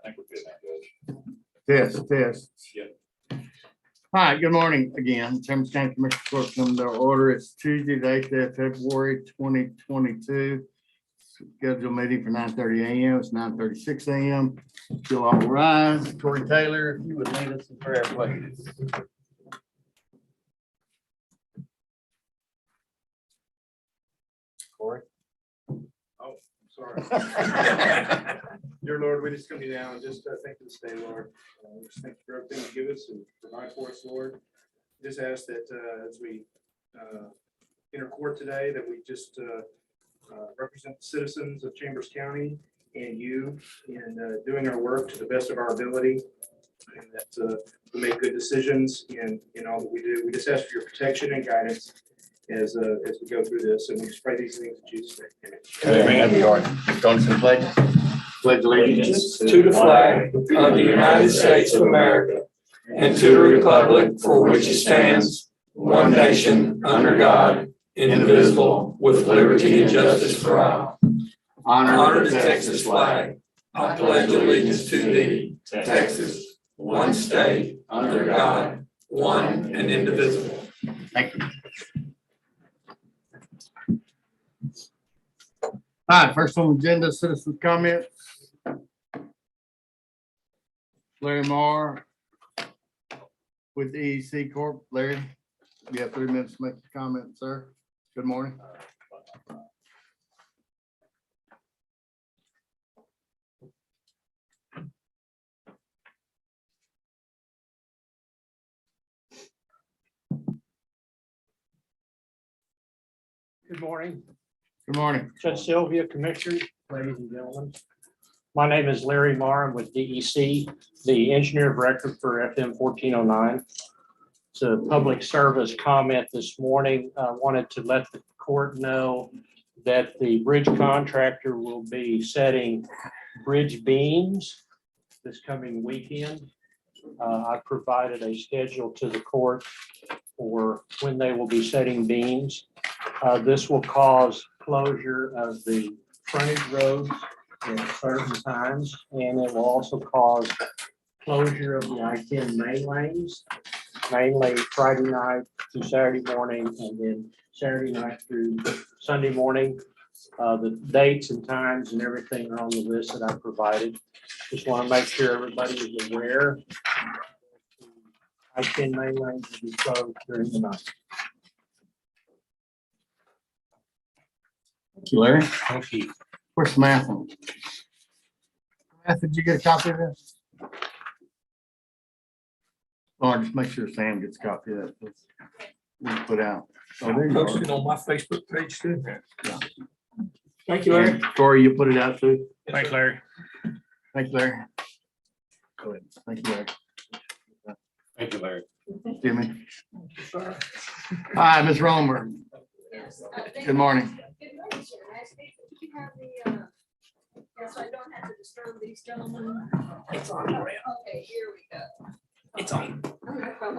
think we're good now, Judge. Test. Yep. All right, good morning again. Chambers County Commissioner Court come to order. It's Tuesday, the 8th of February, 2022. Scheduled meeting for 9:30 a.m. It's 9:36 a.m. You'll all rise. Corey Taylor, if you would lead us in prayer, please. Corey. Oh, sorry. Dear Lord, we just come to you now and just thank you this day, Lord. Just thank you for everything you give us and provide for us, Lord. Just ask that as we enter court today, that we just represent the citizens of Chambers County and you in doing our work to the best of our ability, and that we make good decisions in all that we do. We just ask for your protection and guidance as we go through this, and we just pray these things in Jesus' name. Amen. Johnson, pledge. Pledge allegiance To the flag of the United States of America and to the republic for which it stands, one nation, under God, indivisible, with liberty and justice for all. Honor the Texas flag. I pledge allegiance to thee, Texas, one state, under God, one and indivisible. Thank you. All right, first on the agenda, citizen comments. Larry Marr with EEC Corp. Larry, you have 3 minutes to make your comment, sir. Good morning. Good morning, Good morning. Judge Sylvia, Commissioners, ladies and gentlemen. My name is Larry Marr. I'm with DEC, the engineer of record for FM 1409. It's a public service comment this morning. I wanted to let the court know that the bridge contractor will be setting bridge beams this coming weekend. I provided a schedule to the court for when they will be setting beams. This will cause closure of the frontage roads at certain times, and it will also cause closure of the I-10 main lanes, mainly Friday night to Saturday morning, and then Saturday night through Sunday morning. The dates and times and everything are on the list that I provided. Just want to make sure everybody is aware. I-10 main lanes will be closed during the night. Thank you, Larry. Thank you. Where's Samantha? Samantha, did you get a copy of this? Or just make sure Sam gets a copy of that. Please. We'll put out. Oh, there you Posted are. on my Facebook page too. Yeah. Thank you, Larry. Corey, you put it out too? Thanks, Larry. Thank you, Larry. Go ahead. Thank you, Larry. Thank you, Larry. Jimmy. Hi, Ms. Romer. Good morning. Good morning, sir. Nice to meet you. Do you have the, yes, I don't have to disturb these gentlemen. It's on. Okay, here we go. It's on.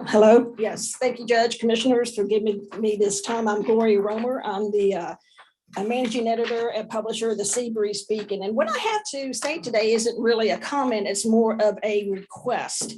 Hello, yes, thank you, Judge, Commissioners, for giving me this time. I'm Gloria Romer. I'm the managing editor and publisher of the Seabreeze speaking. And what I have to say today isn't really a comment, it's more of a request.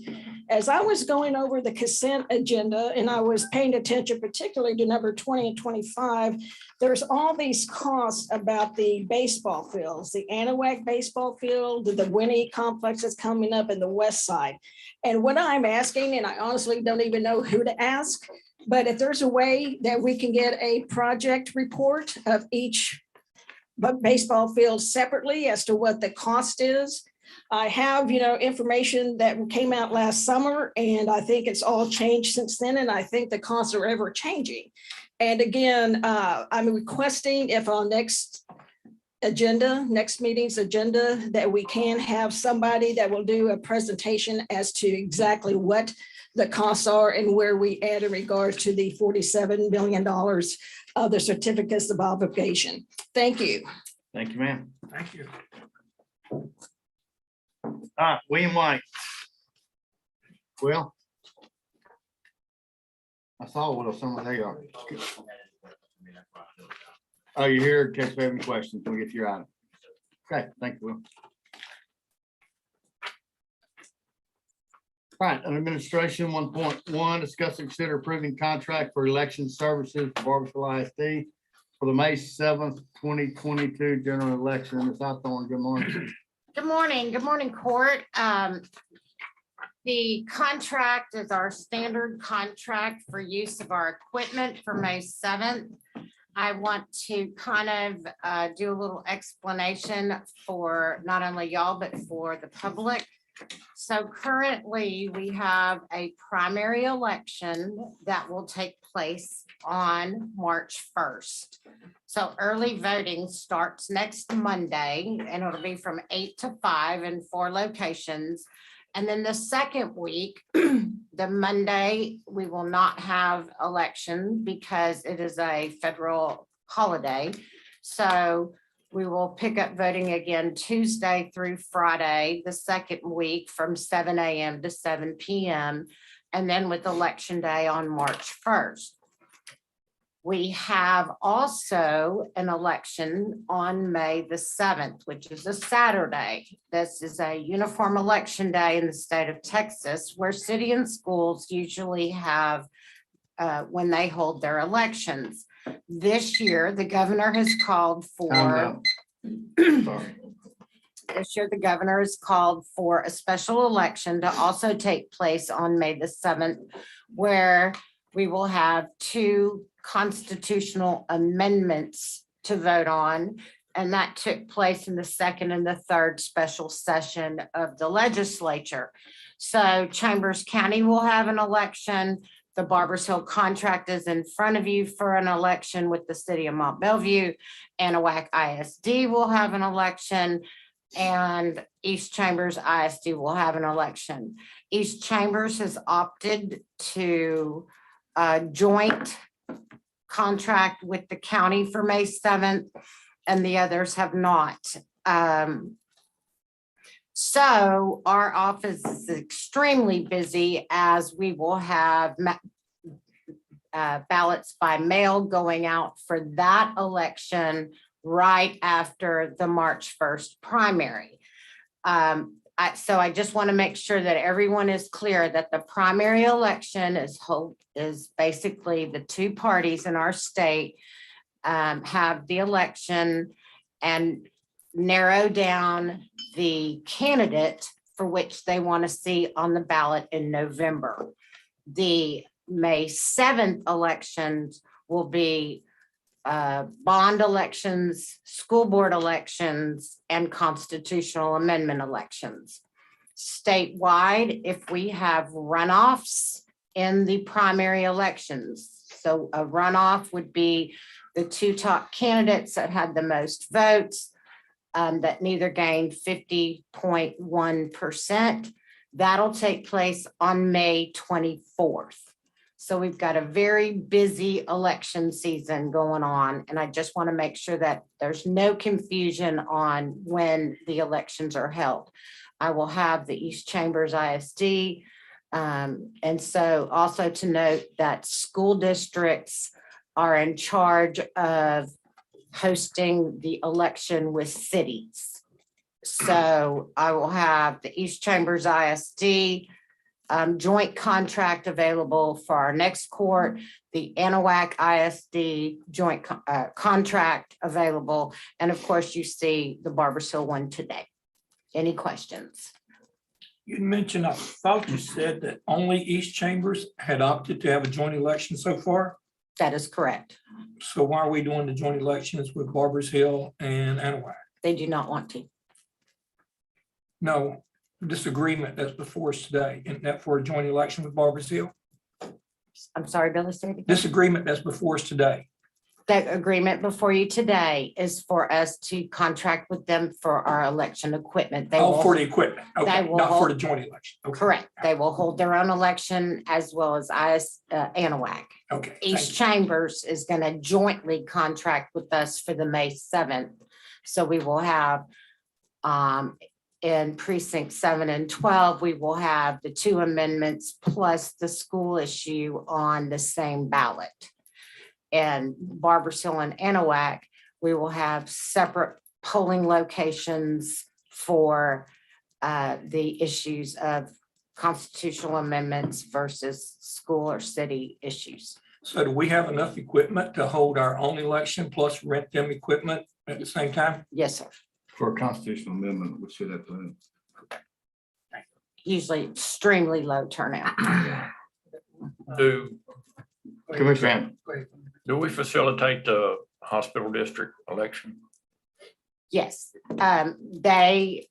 As I was going over the consent agenda and I was paying attention particularly to number 20 and 25, there's all these costs about the baseball fields, the Anahuac baseball field, the Winnie complex that's coming up in the west side. And what I'm asking, and I honestly don't even know who to ask, but if there's a way that we can get a project report of each baseball field separately as to what the cost is. I have, information that came out last summer, and I think it's all changed since then, and I think the costs are ever changing. And again, I'm requesting if on next meeting's agenda, that we can have somebody that will do a presentation as to exactly what the costs are and where we add in regards to the $47 million of the certificates of obligation. Thank you. Thank you, ma'am. Thank you. All right, William White. Will? I saw Will somewhere. There you are. Oh, you're here in case we have any questions. We'll get your item. Okay, thank you, Will. Right, and administration 1.1, discuss and consider approving contract for election services for Barbersville ISD for the May 7th, 2022 general election. Ms. Hawthorne, good morning. Good morning, court. The contract is our standard contract for use of our equipment for May 7th. I want to kind of do a little explanation for not only y'all, but for the public. So currently, we have a primary election that will take place on March 1st. So early voting starts next Monday, and it'll be from 8 to 5 in 4 locations. And then the second week, the Monday, we will not have election because it is a federal holiday. So we will pick up voting again Tuesday through Friday, the second week from 7 a.m. to 7 p.m. And then with election day on March 1st. We have also an election on May the 7th, which is a Saturday. This is a uniform election day in the state of Texas, where city and schools usually have when they hold their elections. This year, the governor has called for Sorry. this year, the governor has called for a special election to also take place on May the 7th, where we will have 2 constitutional amendments to vote on. And that took place in the second and the third special session of the legislature. So Chambers County will have an election. The Barbers Hill contract is in front of you for an election with the city of Mont Bellevue. Anahuac ISD will have an election, and East Chambers ISD will have an election. East Chambers has opted to joint contract with the county for May 7th, and the others have not. So our office is extremely busy, as we will have ballots by mail going out for that election right after the March 1st primary. So I just want to make sure that everyone is clear that the primary election is basically the 2 parties in our state have the election and narrow down the candidate for which they want to see on the ballot in November. The May 7th elections will be bond elections, school board elections, and constitutional amendment elections. Statewide, if we have runoffs in the primary elections, so a runoff would be the 2 top candidates that had the most votes, that neither gained 50.1%. That'll take place on May 24th. So we've got a very busy election season going on, and I just want to make sure that there's no confusion on when the elections are held. I will have the East Chambers ISD. And so also to note that school districts are in charge of hosting the election with cities. So I will have the East Chambers ISD joint contract available for our next court, the Anahuac ISD joint contract available, and of course you see the Barbers Hill one today. Any questions? You mentioned, I thought you said that only East Chambers had opted to have a joint election so far. That is correct. So why are we doing the joint elections with Barbers Hill and Anahuac? They do not want to. No, this agreement that's before us today, isn't that for a joint election with Barbers Hill? I'm sorry, Billy, say it again. This agreement that's before us today. The agreement before you today is for us to contract with them for our election equipment. They Oh, will- for the equipment. Okay, will not for hold- the joint election. Okay. Correct. They will hold their own election as well as Anahuac. Okay. thank East you. Chambers is going to jointly contract with us for the May 7th. So we will have in precinct 7 and 12, we will have the 2 amendments plus the school issue on the same ballot. And Barbers Hill and Anahuac, we will have separate polling locations for the issues of constitutional amendments versus school or city issues. So do we have enough equipment to hold our own election plus rent them equipment at the same time? Yes, sir. For a constitutional amendment, we should have to. Usually extremely low turnout. Do, Commissioner Hammond. do we facilitate the hospital district election? Yes, they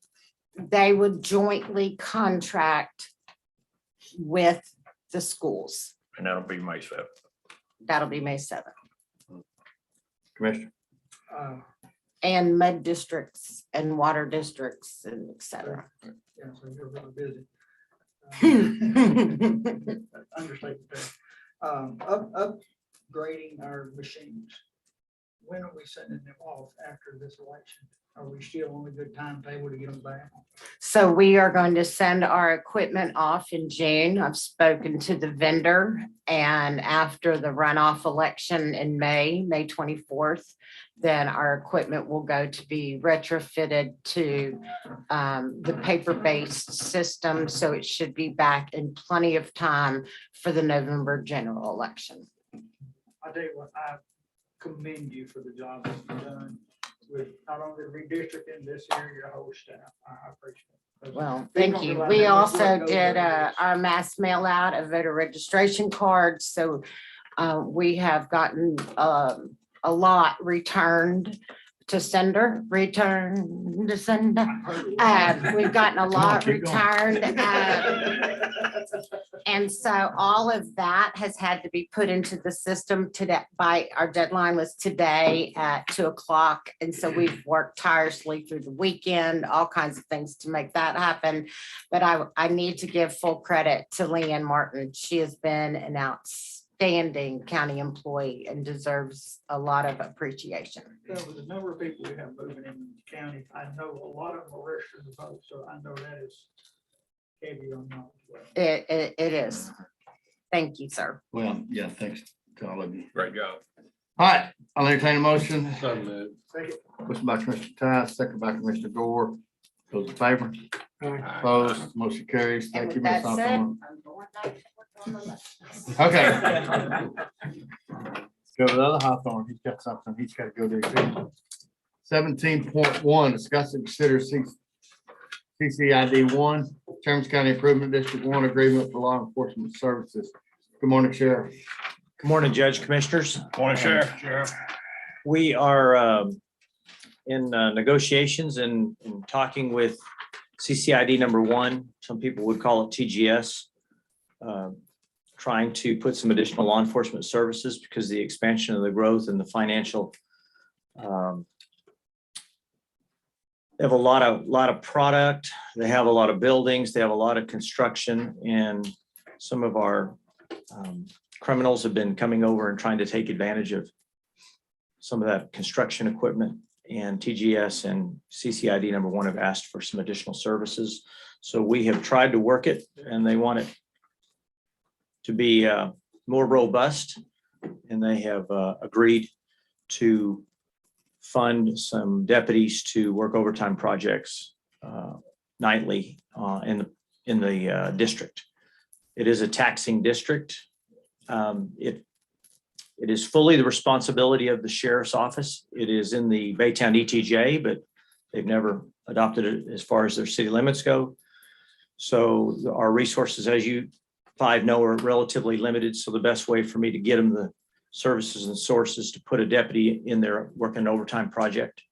would jointly contract with the schools. And that'll be May 7th. That'll be May 7th. Commissioner. And med districts and water districts and et cetera. Yeah, so you're really busy. Understatement there. Upgrading our machines. When are we sending them off after this election? Are we still on a good timetable to get them back? So we are going to send our equipment off in June. I've spoken to the vendor, and after the runoff election in May 24th, then our equipment will go to be retrofitted to the paper-based system. So it should be back in plenty of time for the November general election. I tell you what, I commend you for the job that you've done with not only redistricting this area, your whole staff. I appreciate it. Well, thank you. We also did our mass mail out of voter registration cards. So we have gotten a lot returned to sender, return to sender. We've gotten a lot returned. And so all of that has had to be put into the system today. By our deadline was today at 2:00. And so we've worked tirelessly through the weekend, all kinds of things to make that happen. But I need to give full credit to Leanne Martin. She has been an outstanding county employee and deserves a lot of appreciation. There was a number of people we have moving in the county. I know a lot of them are registered to vote, so I know that is heavy on knowledge. It is. Thank you, sir. Well, yeah, thanks to all of you. Great job. All right, I'll entertain a motion. So moved. Motion by Commissioner Tice, second by Commissioner Gore. Those in favor? Opposed, motion carries. And Thank you, with Ms. that said, Hawthorne. I'm going back to work on the left. Okay. Go to the other Hawthorne. He's got something. He's got to go there too. 17.1, discuss and consider CCID 1, Terms County Improvement District 1 Agreement for Law Enforcement Services. Good morning, Sheriff. Good morning, Judge, Commissioners. Morning, Sheriff. We are in negotiations and talking with CCID number 1. Some people would call it TGS. Trying to put some additional law enforcement services because the expansion of the growth and the financial. They have a lot of product. They have a lot of buildings. They have a lot of construction, and some of our criminals have been coming over and trying to take advantage of some of that construction equipment. And TGS and CCID number 1 have asked for some additional services. So we have tried to work it, and they want it to be more robust. And they have agreed to fund some deputies to work overtime projects nightly in the district. It is a taxing district. It is fully the responsibility of the sheriff's office. It is in the Baytown ETJ, but they've never adopted it as far as their city limits go. So our resources, as you 5 know, are relatively limited. So the best way for me to get them the services and sources to put a deputy in there working an overtime project.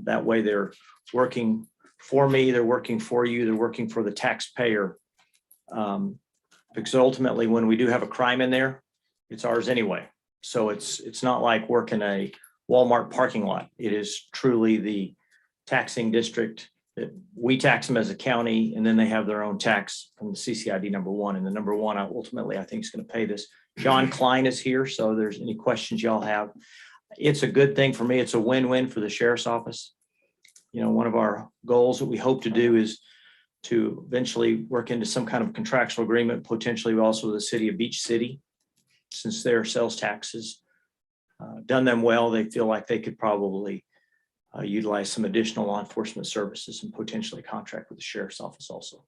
That way they're working for me, they're working for you, they're working for the taxpayer. Because ultimately when we do have a crime in there, it's ours anyway. So it's not like working a Walmart parking lot. It is truly the taxing district that we tax them as a county, and then they have their own tax from the CCID number 1. And the number 1 ultimately I think is going to pay this. John Klein is here, so there's any questions y'all have. It's a good thing for me. It's a win-win for the sheriff's office. You know, one of our goals that we hope to do is to eventually work into some kind of contractual agreement, potentially also with the city of Beach City, since their sales taxes done them well. They feel like they could probably utilize some additional law enforcement services and potentially contract with the sheriff's office also.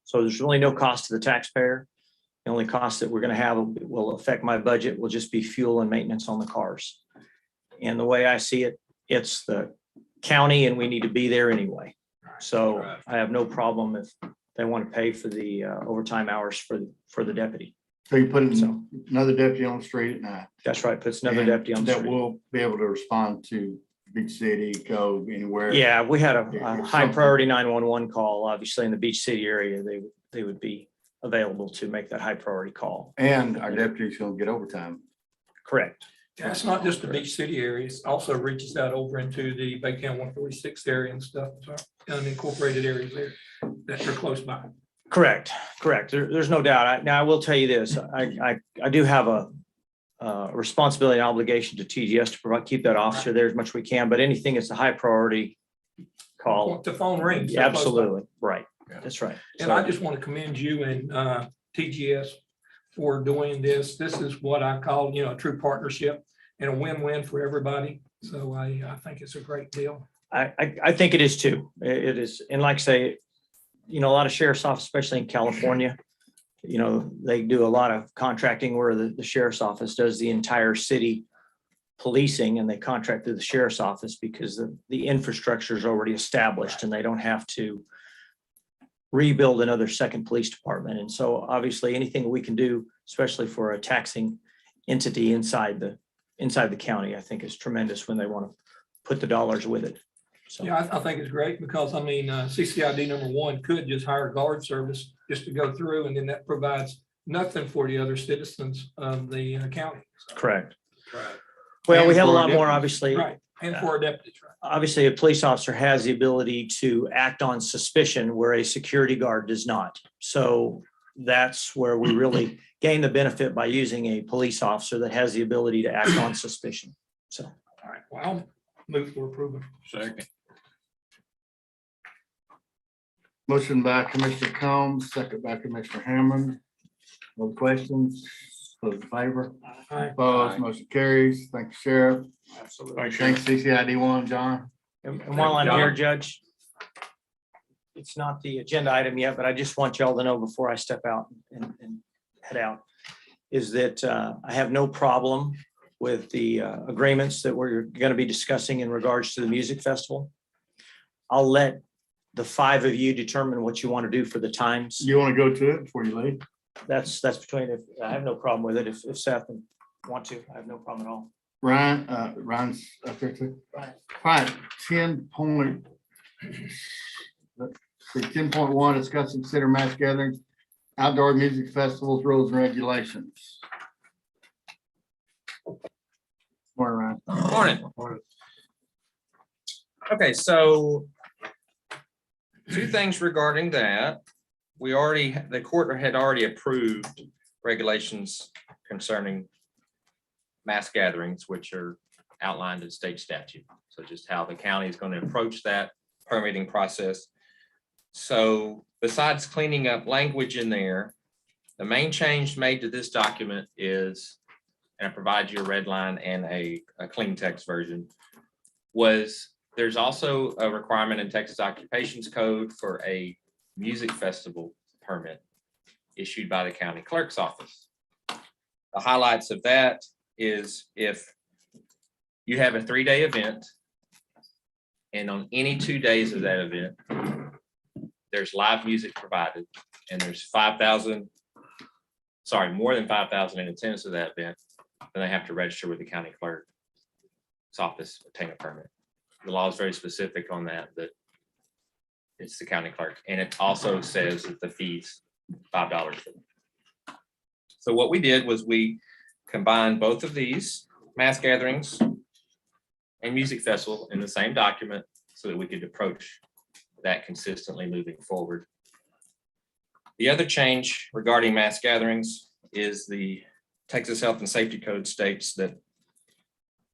So there's really no cost to the taxpayer. The only cost that we're going to have will affect my budget will just be fuel and maintenance on the cars. And the way I see it, it's the county and we need to be there anyway. So I have no problem if they want to pay for the overtime hours for the deputy. So you put So- another deputy on the street at night. That's right, puts another and deputy on the that street. will be able to respond to Beach City, go anywhere. Yeah, we had a If high something- priority 911 call, obviously in the Beach City area, they would be available to make that high priority call. And our deputy's gonna get overtime. Correct. Yeah, it's not just the Beach City area, it also reaches out over into the Baytown 146 area and stuff, so unincorporated areas there that are close by. Correct. There's no doubt. Now, I will tell you this, I do have a responsibility and obligation to TGS to provide, keep that officer there as much as we can, but anything that's a high priority call. The phone rings. Yeah, absolutely. Right. That's right. And I just want to commend you and TGS for doing this. This is what I call, a true partnership and a win-win for everybody. So I think it's a great deal. I think it is too. It is. And like I say, a lot of sheriff's office, especially in California, they do a lot of contracting where the sheriff's office does the entire city policing and they contract through the sheriff's office because the infrastructure is already established and they don't have to rebuild another second police department. And so obviously anything we can do, especially for a taxing entity inside the county, I think is tremendous when they want to put the dollars with it. So. Yeah, I think it's great because CCID #1 could just hire guard service just to go through and then that provides nothing for the other citizens of the county. So, Correct. Right. Well, And we have a for lot more, deputies. obviously. Right, and for our deputies, right? Obviously, a police officer has the ability to act on suspicion where a security guard does not. So that's where we really gain the benefit by using a police officer that has the ability to act on suspicion. So. All right, well, I'll move for approval. Second. Motion by Commissioner Combs, second by Commissioner Hammond. No questions? Those in favor? Aye. Opposed, motion carries. Thank you, Sheriff. Absolutely. Thanks, CCID1, John. And while I'm here, Judge, it's not the agenda item yet, but I just want y'all to know before I step out and head out, is that I have no problem with the agreements that we're going to be discussing in regards to the music festival. I'll let the 5 of you determine what you want to do for the times. You want to go to it before you leave? That's between, I have no problem with it. If Seth want to, I have no problem at all. Ryan's up there too. Right, 10.1, discuss and consider mass gatherings, outdoor music festivals, rules and regulations. Morning, Ryan. Morning. Okay, so 2 things regarding that. The court had already approved regulations concerning mass gatherings, which are outlined in state statute. So just how the county is going to approach that permitting process. So besides cleaning up language in there, the main change made to this document is, and I provide you a red line and a clean text version, was there's also a requirement in Texas Occupations Code for a music festival permit issued by the county clerk's office. The highlights of that is if you have a 3-day event and on any 2 days of that event, there's live music provided and there's more than 5,000 in attendance of that event, then they have to register with the county clerk's office, obtain a permit. The law is very specific on that it's the county clerk. And it also says that the fee's $5 for them. So what we did was we combined both of these mass gatherings and music festival in the same document so that we could approach that consistently moving forward. The other change regarding mass gatherings is the Texas Health and Safety Code states that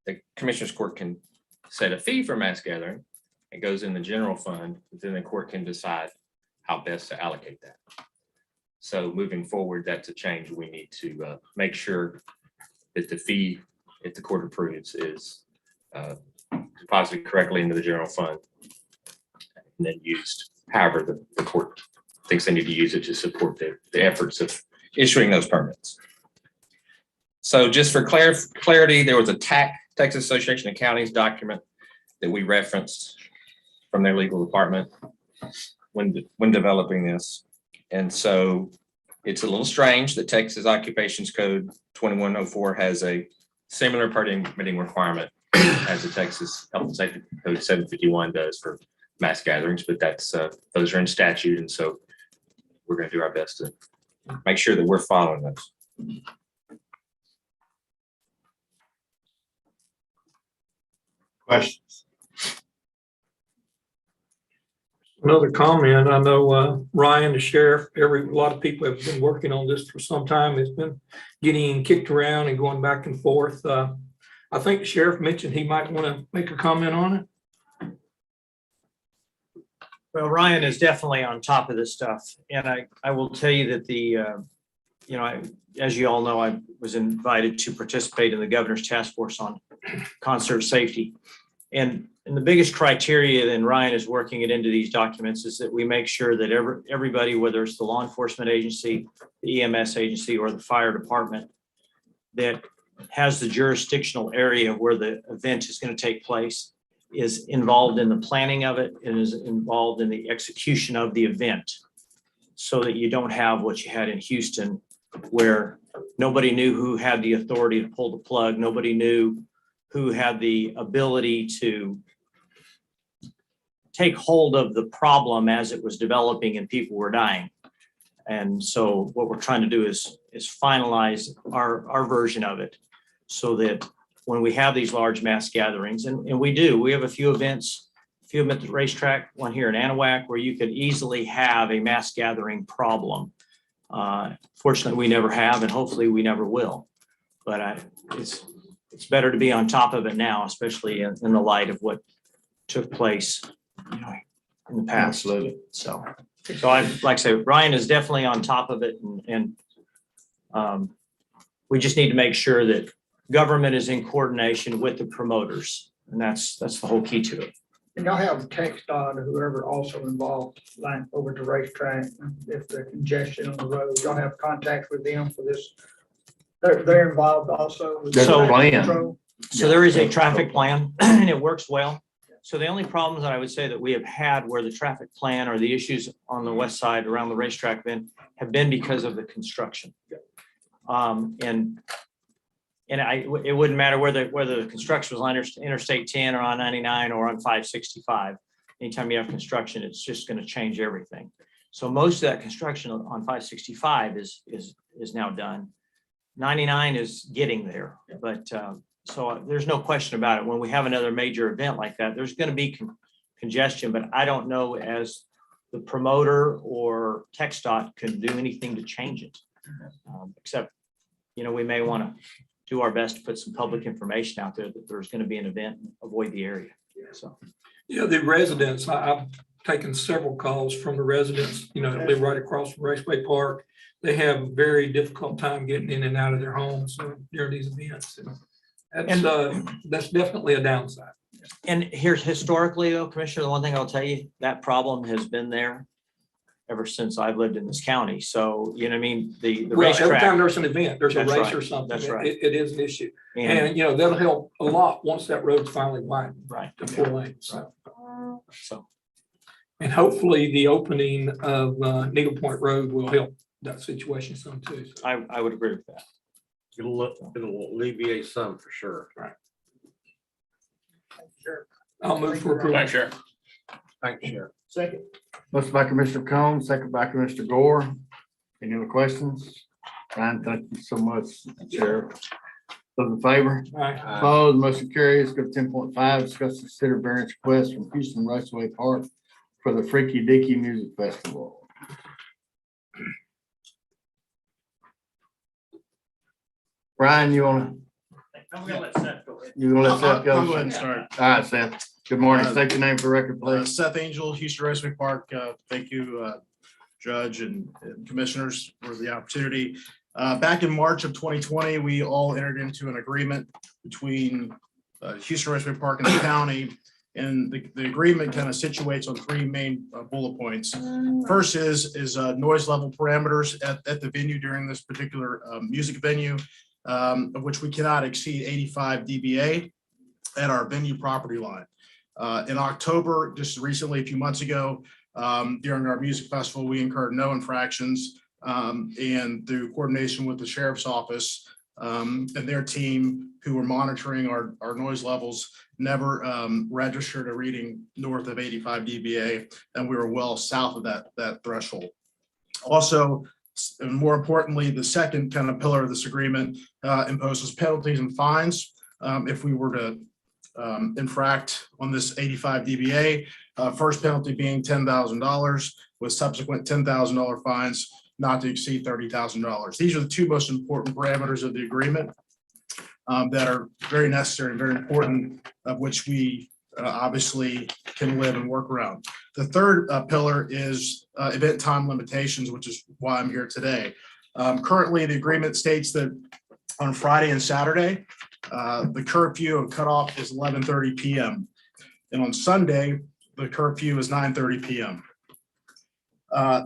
the Commissioners Court can set a fee for mass gathering. It goes in the general fund, but then the court can decide how best to allocate that. So moving forward, that's a change we need to make sure that the fee, if the court approves, is deposited correctly into the general fund and then used however the court thinks they need to use it to support the efforts of issuing those permits. So just for clarity, there was a Texas Association of Counties document that we referenced from their legal department when developing this. And so it's a little strange that Texas Occupations Code 2104 has a similar permitting requirement as the Texas Health and Safety Code 751 does for mass gatherings, but that's those are in statute, and so we're going to do our best to make sure that we're following those. Questions? Another comment, I know Ryan, the sheriff, a lot of people have been working on this for some time. It's been getting kicked around and going back and forth. I think the sheriff mentioned he might want to make a comment on it. Well, Ryan is definitely on top of this stuff. And I will tell you that as you all know, I was invited to participate in the governor's task force on concert safety. And the biggest criteria, and Ryan is working it into these documents, is that we make sure that everybody, whether it's the law enforcement agency, the EMS agency, or the fire department, that has the jurisdictional area where the event is going to take place, is involved in the planning of it and is involved in the execution of the event, so that you don't have what you had in Houston, where nobody knew who had the authority to pull the plug. Nobody knew who had the ability to take hold of the problem as it was developing and people were dying. And so what we're trying to do is finalize our version of it, so that when we have these large mass gatherings, and we have a few events, at the racetrack, one here in Anahuac, where you could easily have a mass gathering problem. Fortunately, we never have, and hopefully we never will. But it's better to be on top of it now, especially in the light of what took place, in the past. Absolutely. So I, like I say, Ryan is definitely on top of it, and we just need to make sure that government is in coordination with the promoters, and that's the whole key to it. And y'all have TxDOT or whoever also involved, like over to racetrack, if there's congestion on the road, y'all have contact with them for this? They're involved also with There's a traffic plan. control? So there is a traffic plan and it works well. So the only problems that I would say that we have had where the traffic plan or the issues on the west side around the racetrack have been because of the construction. It wouldn't matter whether the construction was on Interstate 10 or on 99 or on 565. Anytime you have construction, it's just going to change everything. So most of that construction on 565 is now done. 99 is getting there, but so there's no question about it. When we have another major event like that, there's going to be congestion, but I don't know as the promoter or TxDOT can do anything to change it, except, we may want to do our best to put some public information out there that there's going to be an event and avoid the area. So, The residents, I've taken several calls from the residents, that live right across from Raceway Park. They have a very difficult time getting in and out of their homes during these events. That's definitely a downside. and here's historically though, Commissioner, the one thing I'll tell you, that problem has been there ever since I've lived in this county. So, the Every time racetrack. there's an event, there's a That's race right. or something. That's right. It is an issue. And, And, that'll help a lot once that road's finally widened right. to 4 lanes. So, And hopefully the opening of Needle Point Road will help that situation some too. So, I would agree with that. It'll alleviate some for sure. Sure. I'll move for approval. Thanks, Sheriff. Thanks, Sheriff. Second. Motion by Commissioner Combs, second by Commissioner Gore. Any other questions? Ryan, thank you so much, Sheriff. Those in favor? All right. Opposed, motion carries. Go to 10.5, discuss and consider variance request from Houston Raceway Park for the Freaky Dicky Music Festival. Brian, you wanna? I'm gonna let Seth go ahead. You gonna let Seth go? I'll go ahead and start. All right, Seth. Good morning. State your name for record, please. Seth Angel, Houston Raceway Park. Thank you, Judge and Commissioners, for the opportunity. Back in March of 2020, we all entered into an agreement between Houston Raceway Park and the county And the agreement kind of situates on three main bullet points. First is noise level parameters at the venue during this particular music venue, of which we cannot exceed 85 dBA at our venue property line. In October, just recently, a few months ago, during our music festival, we incurred no infractions. And through coordination with the sheriff's office and their team who were monitoring our noise levels, never registered a reading north of 85 dBA, and we were well south of that threshold. Also, and more importantly, the second kind of pillar of this agreement imposes penalties and fines if we were to infract on this 85 dBA. First penalty being $10,000 with subsequent $10,000 fines not to exceed $30,000. These are the two most important parameters of the agreement that are very necessary and very important, of which we obviously can live and work around. The third pillar is event time limitations, which is why I'm here today. Currently, the agreement states that on Friday and Saturday, the curfew and cutoff is 11:30 p.m. And on Sunday, the curfew is 9:30 p.m.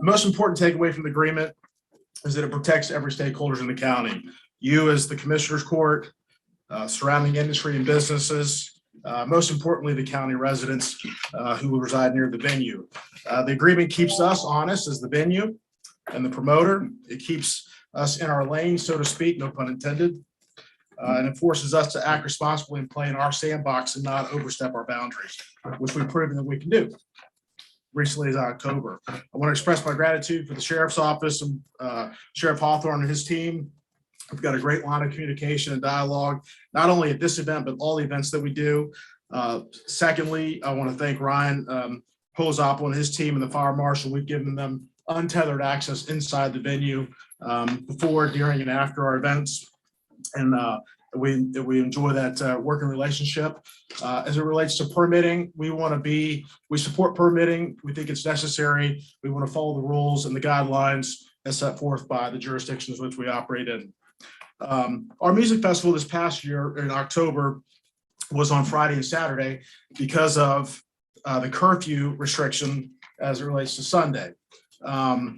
Most important takeaway from the agreement is that it protects every stakeholders in the county. You as the Commissioners Court, surrounding industry and businesses, most importantly, the county residents who reside near the venue. The agreement keeps us honest as the venue and the promoter. It keeps us in our lane, so to speak, no pun intended. And it forces us to act responsibly and play in our sandbox and not overstep our boundaries, which we've proven that we can do. Recently as October. I want to express my gratitude for the Sheriff's Office and Sheriff Hawthorne and his team. We've got a great line of communication and dialogue, not only at this event, but all the events that we do. Secondly, I want to thank Ryan Polizopoulos and his team and the fire marshal. We've given them untethered access inside the venue before, during, and after our events. And we enjoy that working relationship. As it relates to permitting, we support permitting. We think it's necessary. We want to follow the rules and the guidelines as set forth by the jurisdictions which we operate in. Our music festival this past year in October was on Friday and Saturday because of the curfew restriction as it relates to Sunday. Our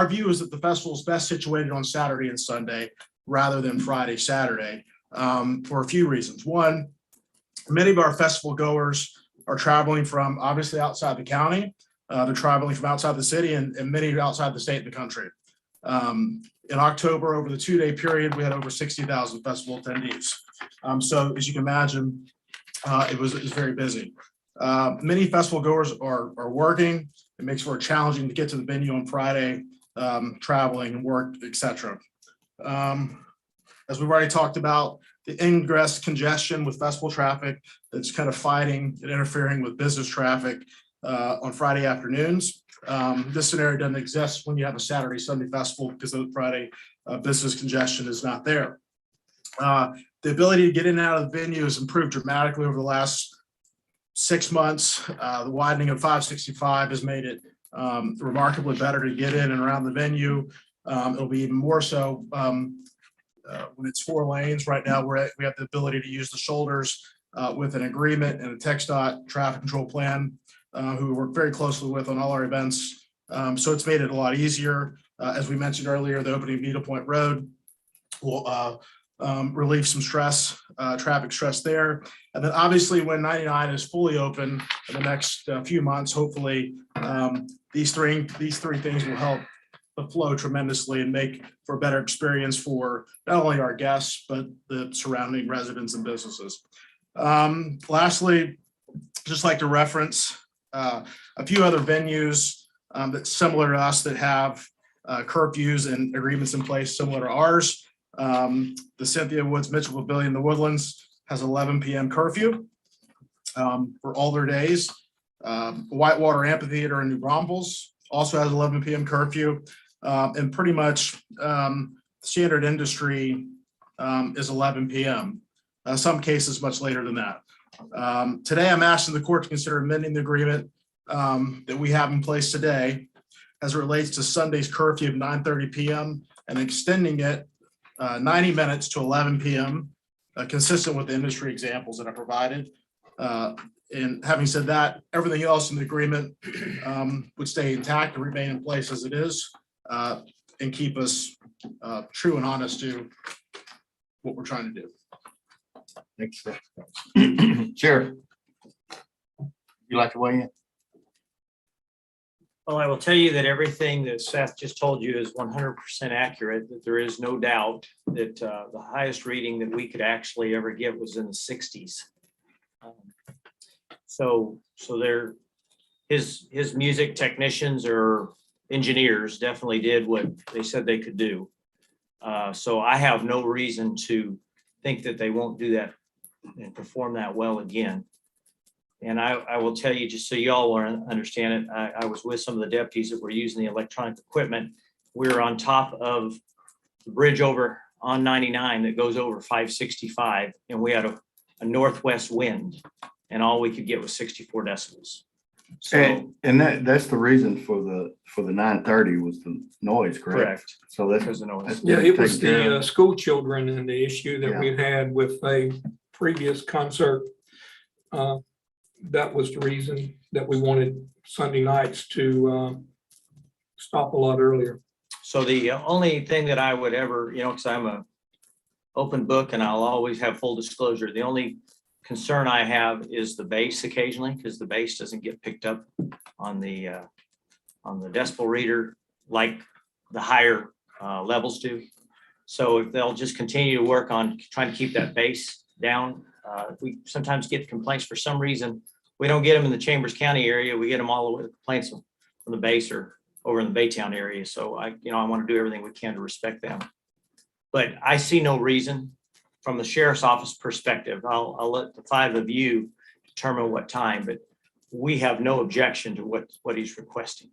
view is that the festival is best situated on Saturday and Sunday rather than Friday, Saturday, for a few reasons. One, many of our festival goers are traveling from obviously outside the county. They're traveling from outside the city and many outside the state and the country. In October, over the 2-day period, we had over 60,000 festival attendees. So as you can imagine, it was very busy. Many festival goers are working. It makes for it challenging to get to the venue on Friday, traveling and work, etc. As we've already talked about, the ingress congestion with festival traffic that's kind of fighting and interfering with business traffic on Friday afternoons. This scenario doesn't exist when you have a Saturday, Sunday festival because the Friday business congestion is not there. The ability to get in and out of the venue has improved dramatically over the last 6 months. The widening of 565 has made it remarkably better to get in and around the venue. It'll be even more so when it's 4 lanes. Right now, we have the ability to use the shoulders with an agreement and a TxDOT traffic control plan, who we work very closely with on all our events. So it's made it a lot easier. As we mentioned earlier, the opening of Needle Point Road will relieve some stress, traffic stress there. And then obviously when 99 is fully open in the next few months, hopefully these three things will help the flow tremendously and make for a better experience for not only our guests, but the surrounding residents and businesses. Lastly, just like to reference a few other venues that's similar to us that have curfews and agreements in place similar to ours. The Cynthia Woods Mitchell Pavilion, the Woodlands, has 11 p.m. curfew for all their days. Whitewater Amphitheater in New Braunfels also has 11 p.m. curfew. And pretty much standard industry is 11 p.m. Some cases much later than that. Today, I'm asking the court to consider amending the agreement that we have in place today as it relates to Sunday's curfew of 9:30 p.m. and extending it 90 minutes to 11 p.m., consistent with the industry examples that I provided. And having said that, everything else in the agreement would stay intact and remain in place as it is, and keep us true and honest to what we're trying to do. Thanks, sir. Sheriff. You like to weigh in? Well, I will tell you that everything that Seth just told you is 100% accurate, that there is no doubt that the highest reading that we could actually ever get was in the 60s. So there, his music technicians or engineers definitely did what they said they could do. So I have no reason to think that they won't do that and perform that well again. And I will tell you, just so you all will understand it, I was with some of the deputies that were using the electronic equipment. We were on top of the bridge over on 99 that goes over 565, and we had a northwest wind, and all we could get was 64 decibels. So And that's the reason for the 930 was the noise, correct? correct. So that's. Because of noise. that's Yeah, it was taken care the of. school children and the issue that we had with a previous concert. That was the reason that we wanted Sunday nights to stop a lot earlier. So the only thing that I would ever, because I'm a open book and I'll always have full disclosure, the only concern I have is the bass occasionally, because the bass doesn't get picked up on the decibel reader like the higher levels do. So if they'll just continue to work on trying to keep that bass down, we sometimes get complaints for some reason. We don't get them in the Chambers County area. We get them all the way, complaints from the base or over in the Baytown area. So I want to do everything we can to respect them. But I see no reason from the sheriff's office perspective. I'll let the five of you determine what time, but we have no objection to what he's requesting.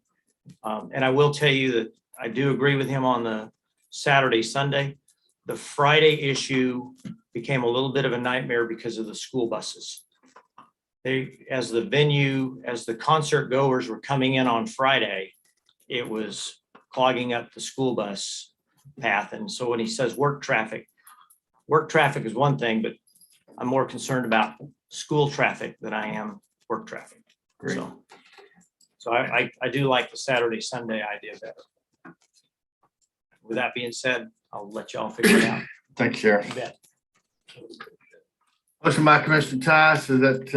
And I will tell you that I do agree with him on the Saturday, Sunday. The Friday issue became a little bit of a nightmare because of the school buses. As the concert goers were coming in on Friday, it was clogging up the school bus path. And so when he says work traffic is one thing, but I'm more concerned about school traffic than I am work traffic. Great. So I do like the Saturday, Sunday idea better. With that being said, I'll let y'all figure it out. Thank you, Sheriff. You bet. Motion by Commissioner Tice, is that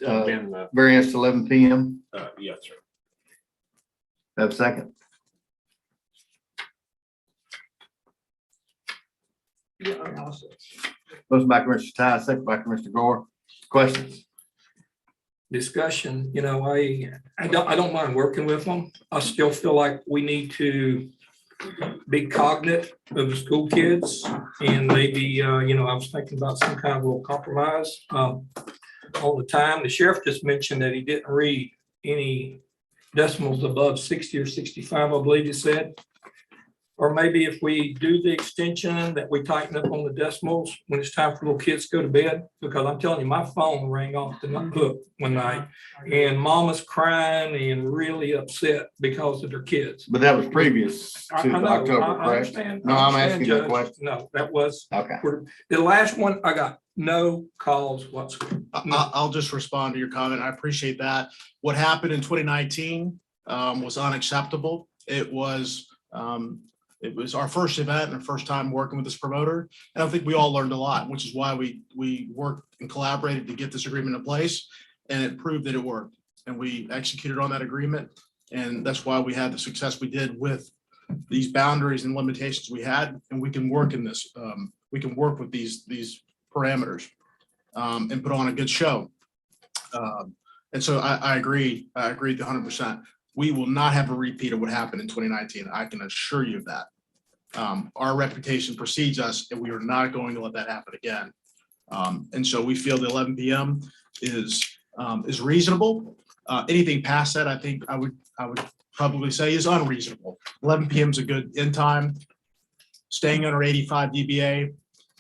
Been, variance to 11 p.m. yes, sir. Have a second? Motion by Commissioner Tice, second by Commissioner Gore. Questions? Discussion, I don't mind working with them. I still feel like we need to be cognizant of the school kids and maybe, I was thinking about some kind of little compromise all the time. The sheriff just mentioned that he didn't read any decimals above 60 or 65, I believe he said. Or maybe if we do the extension that we tighten up on the decimals when it's time for little kids to go to bed, because I'm telling you, my phone rang off the hook one night and mama's crying and really upset because of their kids. But that was previous I to know, October, I correct? understand. No, I I'm understand, asking you a Judge. question. No, that was, Okay. the last one, I got no calls whatsoever. I'll just respond to your comment. I appreciate that. What happened in 2019 was unacceptable. It was our first event and our first time working with this promoter. And I think we all learned a lot, which is why we worked and collaborated to get this agreement in place. And it proved that it worked. And we executed on that agreement. And that's why we had the success we did with these boundaries and limitations we had. And we can work in this. We can work with these parameters and put on a good show. And so I agree. I agree 100%. We will not have a repeat of what happened in 2019. I can assure you of that. Our reputation precedes us, and we are not going to let that happen again. And so we feel the 11 p.m. is reasonable. Anything past that, I think I would probably say is unreasonable. 11 p.m. is a good end time. Staying under 85 dBA,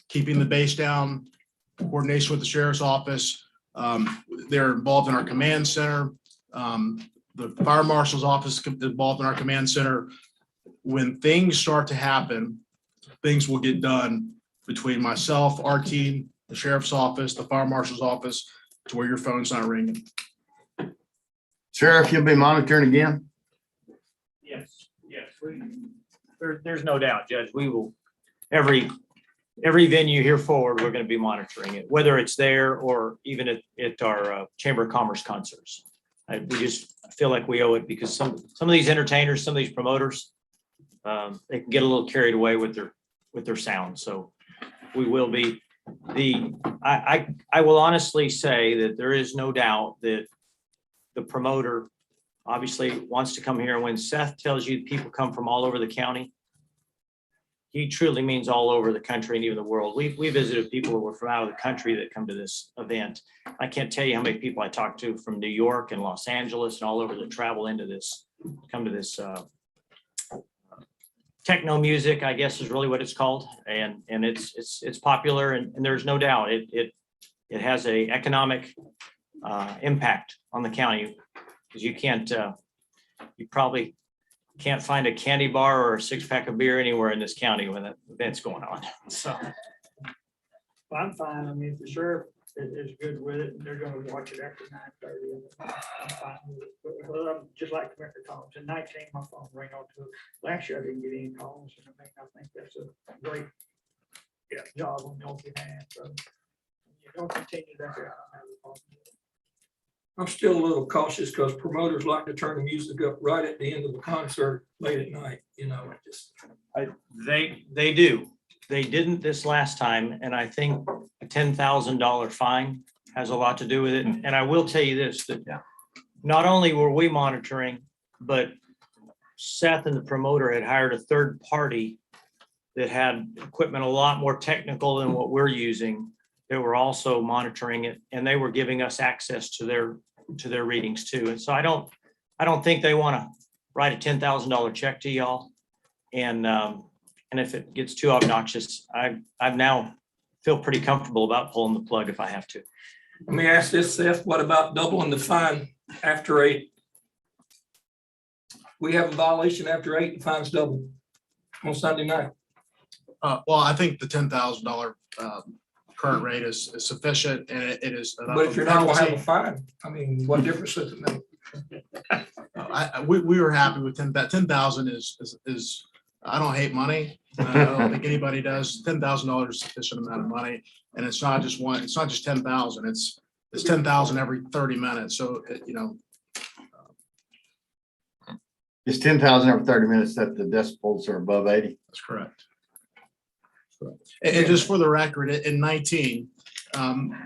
keeping the base down, coordination with the sheriff's office. They're involved in our command center. The fire marshal's office is involved in our command center. When things start to happen, things will get done between myself, our team, the sheriff's office, the fire marshal's office, to where your phone's not ringing. Sheriff, you'll be monitoring again? Yes, there's no doubt, Judge. We will, every venue here forward, we're going to be monitoring it, whether it's there or even at our Chamber of Commerce concerts. We just feel like we owe it because some of these entertainers, some of these promoters, they can get a little carried away with their sound. So we will be I will honestly say that there is no doubt that the promoter obviously wants to come here. And when Seth tells you people come from all over the county, he truly means all over the country and even the world. We visited people who were from out of the country that come to this event. I can't tell you how many people I talked to from New York and Los Angeles and all over that travel into this, come to this techno music, I guess is really what it's called. And it's popular and there's no doubt it has a economic impact on the county. Because you probably can't find a candy bar or a 6-pack of beer anywhere in this county when that event's going on. So I'm fine. I mean, if the sheriff is good with it, and they're gonna watch it after 9:30. I'm fine with it. But I'm just like Commissioner Collins. In 19, my phone rang on to it. Last year I didn't get any calls. And I think that's a great job on your behalf. So you don't continue that. I don't have a problem with it. I'm still a little cautious because promoters like to turn the music up right at the end of the concert late at night, just. they do. They didn't this last time, and I think a $10,000 fine has a lot to do with it. And I will tell you this, that not only were we monitoring, but Seth and the promoter had hired a third party that had equipment a lot more technical than what we're using. They were also monitoring it, and they were giving us access to their readings too. And so I don't think they want to write a $10,000 check to y'all. And if it gets too obnoxious, I've now feel pretty comfortable about pulling the plug if I have to. Let me ask this, Seth, what about doubling the fine after 8? We have a violation after 8, the fine's double on Sunday night. Well, I think the $10,000 current rate is sufficient and it is. But if you're not gonna have a fine, I mean, what difference does it make? We were happy with 10. That 10,000 is I don't hate money. I don't think anybody does. $10,000 is sufficient amount of money, and it's not just one. It's not just 10,000. It's 10,000 every 30 minutes. So It's 10,000 every 30 minutes that the decibels are above 80. that's correct. And just for the record, in 19,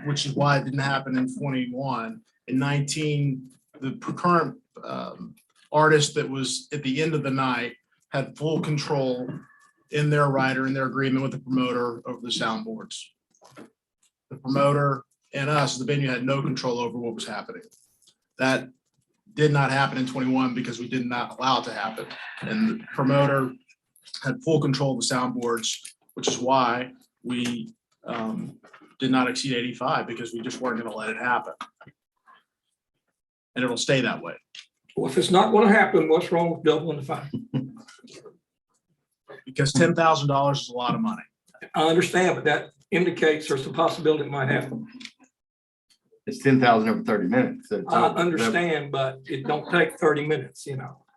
which is why it didn't happen in 21. In 19, the current artist that was at the end of the night had full control in their rider, in their agreement with the promoter over the soundboards. The promoter and us, the venue, had no control over what was happening. That did not happen in 21 because we did not allow it to happen. And the promoter had full control of the soundboards, which is why we did not exceed 85 because we just weren't going to let it happen. And it'll stay that way. Well, if it's not gonna happen, what's wrong with doubling the fine? Because $10,000 is a lot of money. I understand, but that indicates there's a possibility it might happen. It's 10,000 every 30 minutes. So I understand, but it don't take 30 minutes,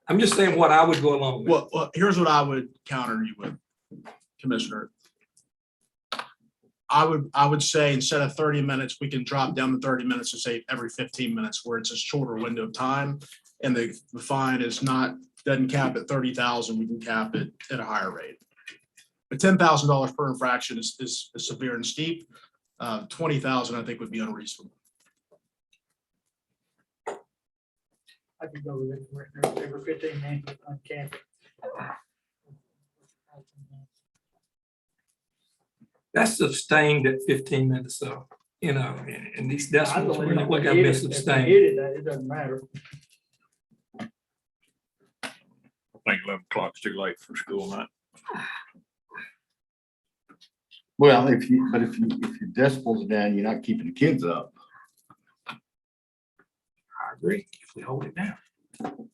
I'm just saying what I would go along with. Well, here's what I would counter you with, Commissioner. I would say instead of 30 minutes, we can drop down to 30 minutes and say every 15 minutes where it's a shorter window of time. And the fine is doesn't cap at 30,000, we can cap it at a higher rate. But $10,000 per infraction is severe and steep. 20,000, I think, would be unreasonable. I could go with it. Every 15 minutes on campus. That's sustained at 15 minutes, though, and these I decimals, believe we're not if looking they at hit being it, if they sustained. hit it doesn't matter. I think 11 o'clock's too late for school night. Well, if your decibels are down, you're not keeping the kids up. I agree, if we hold it down. All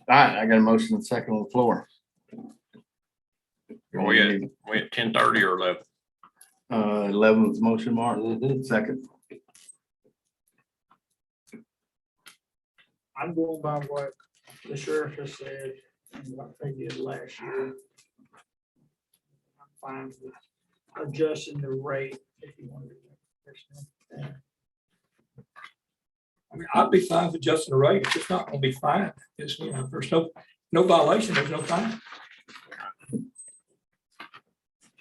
right, I got a motion and second on the floor. We at 10:30 or 11? 11 was motion, Mark. Second. I'm going by what the sheriff has said and what they did last year. I'm fine with adjusting the rate if you want to. I mean, I'd be fine with adjusting the rate. It's just not gonna be fine. It's, you know, if there's no violation, there's no fine.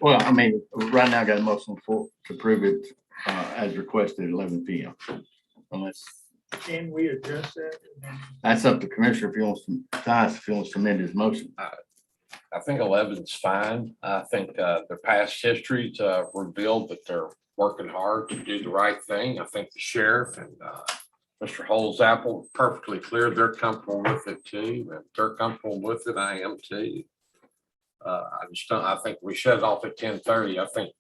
Well, I mean, right now I got a motion for to approve it as requested at 11 p.m. Unless Can we adjust that? that's up to Commissioner if he wants to, if he wants to amend his motion. I think 11's fine. I think their past histories revealed that they're working hard to do the right thing. I think the sheriff and Mr. Holzapple perfectly clear. They're comfortable with it too. And if they're comfortable with it, I am too. I just don't, I think we shut it off at 10:30. I think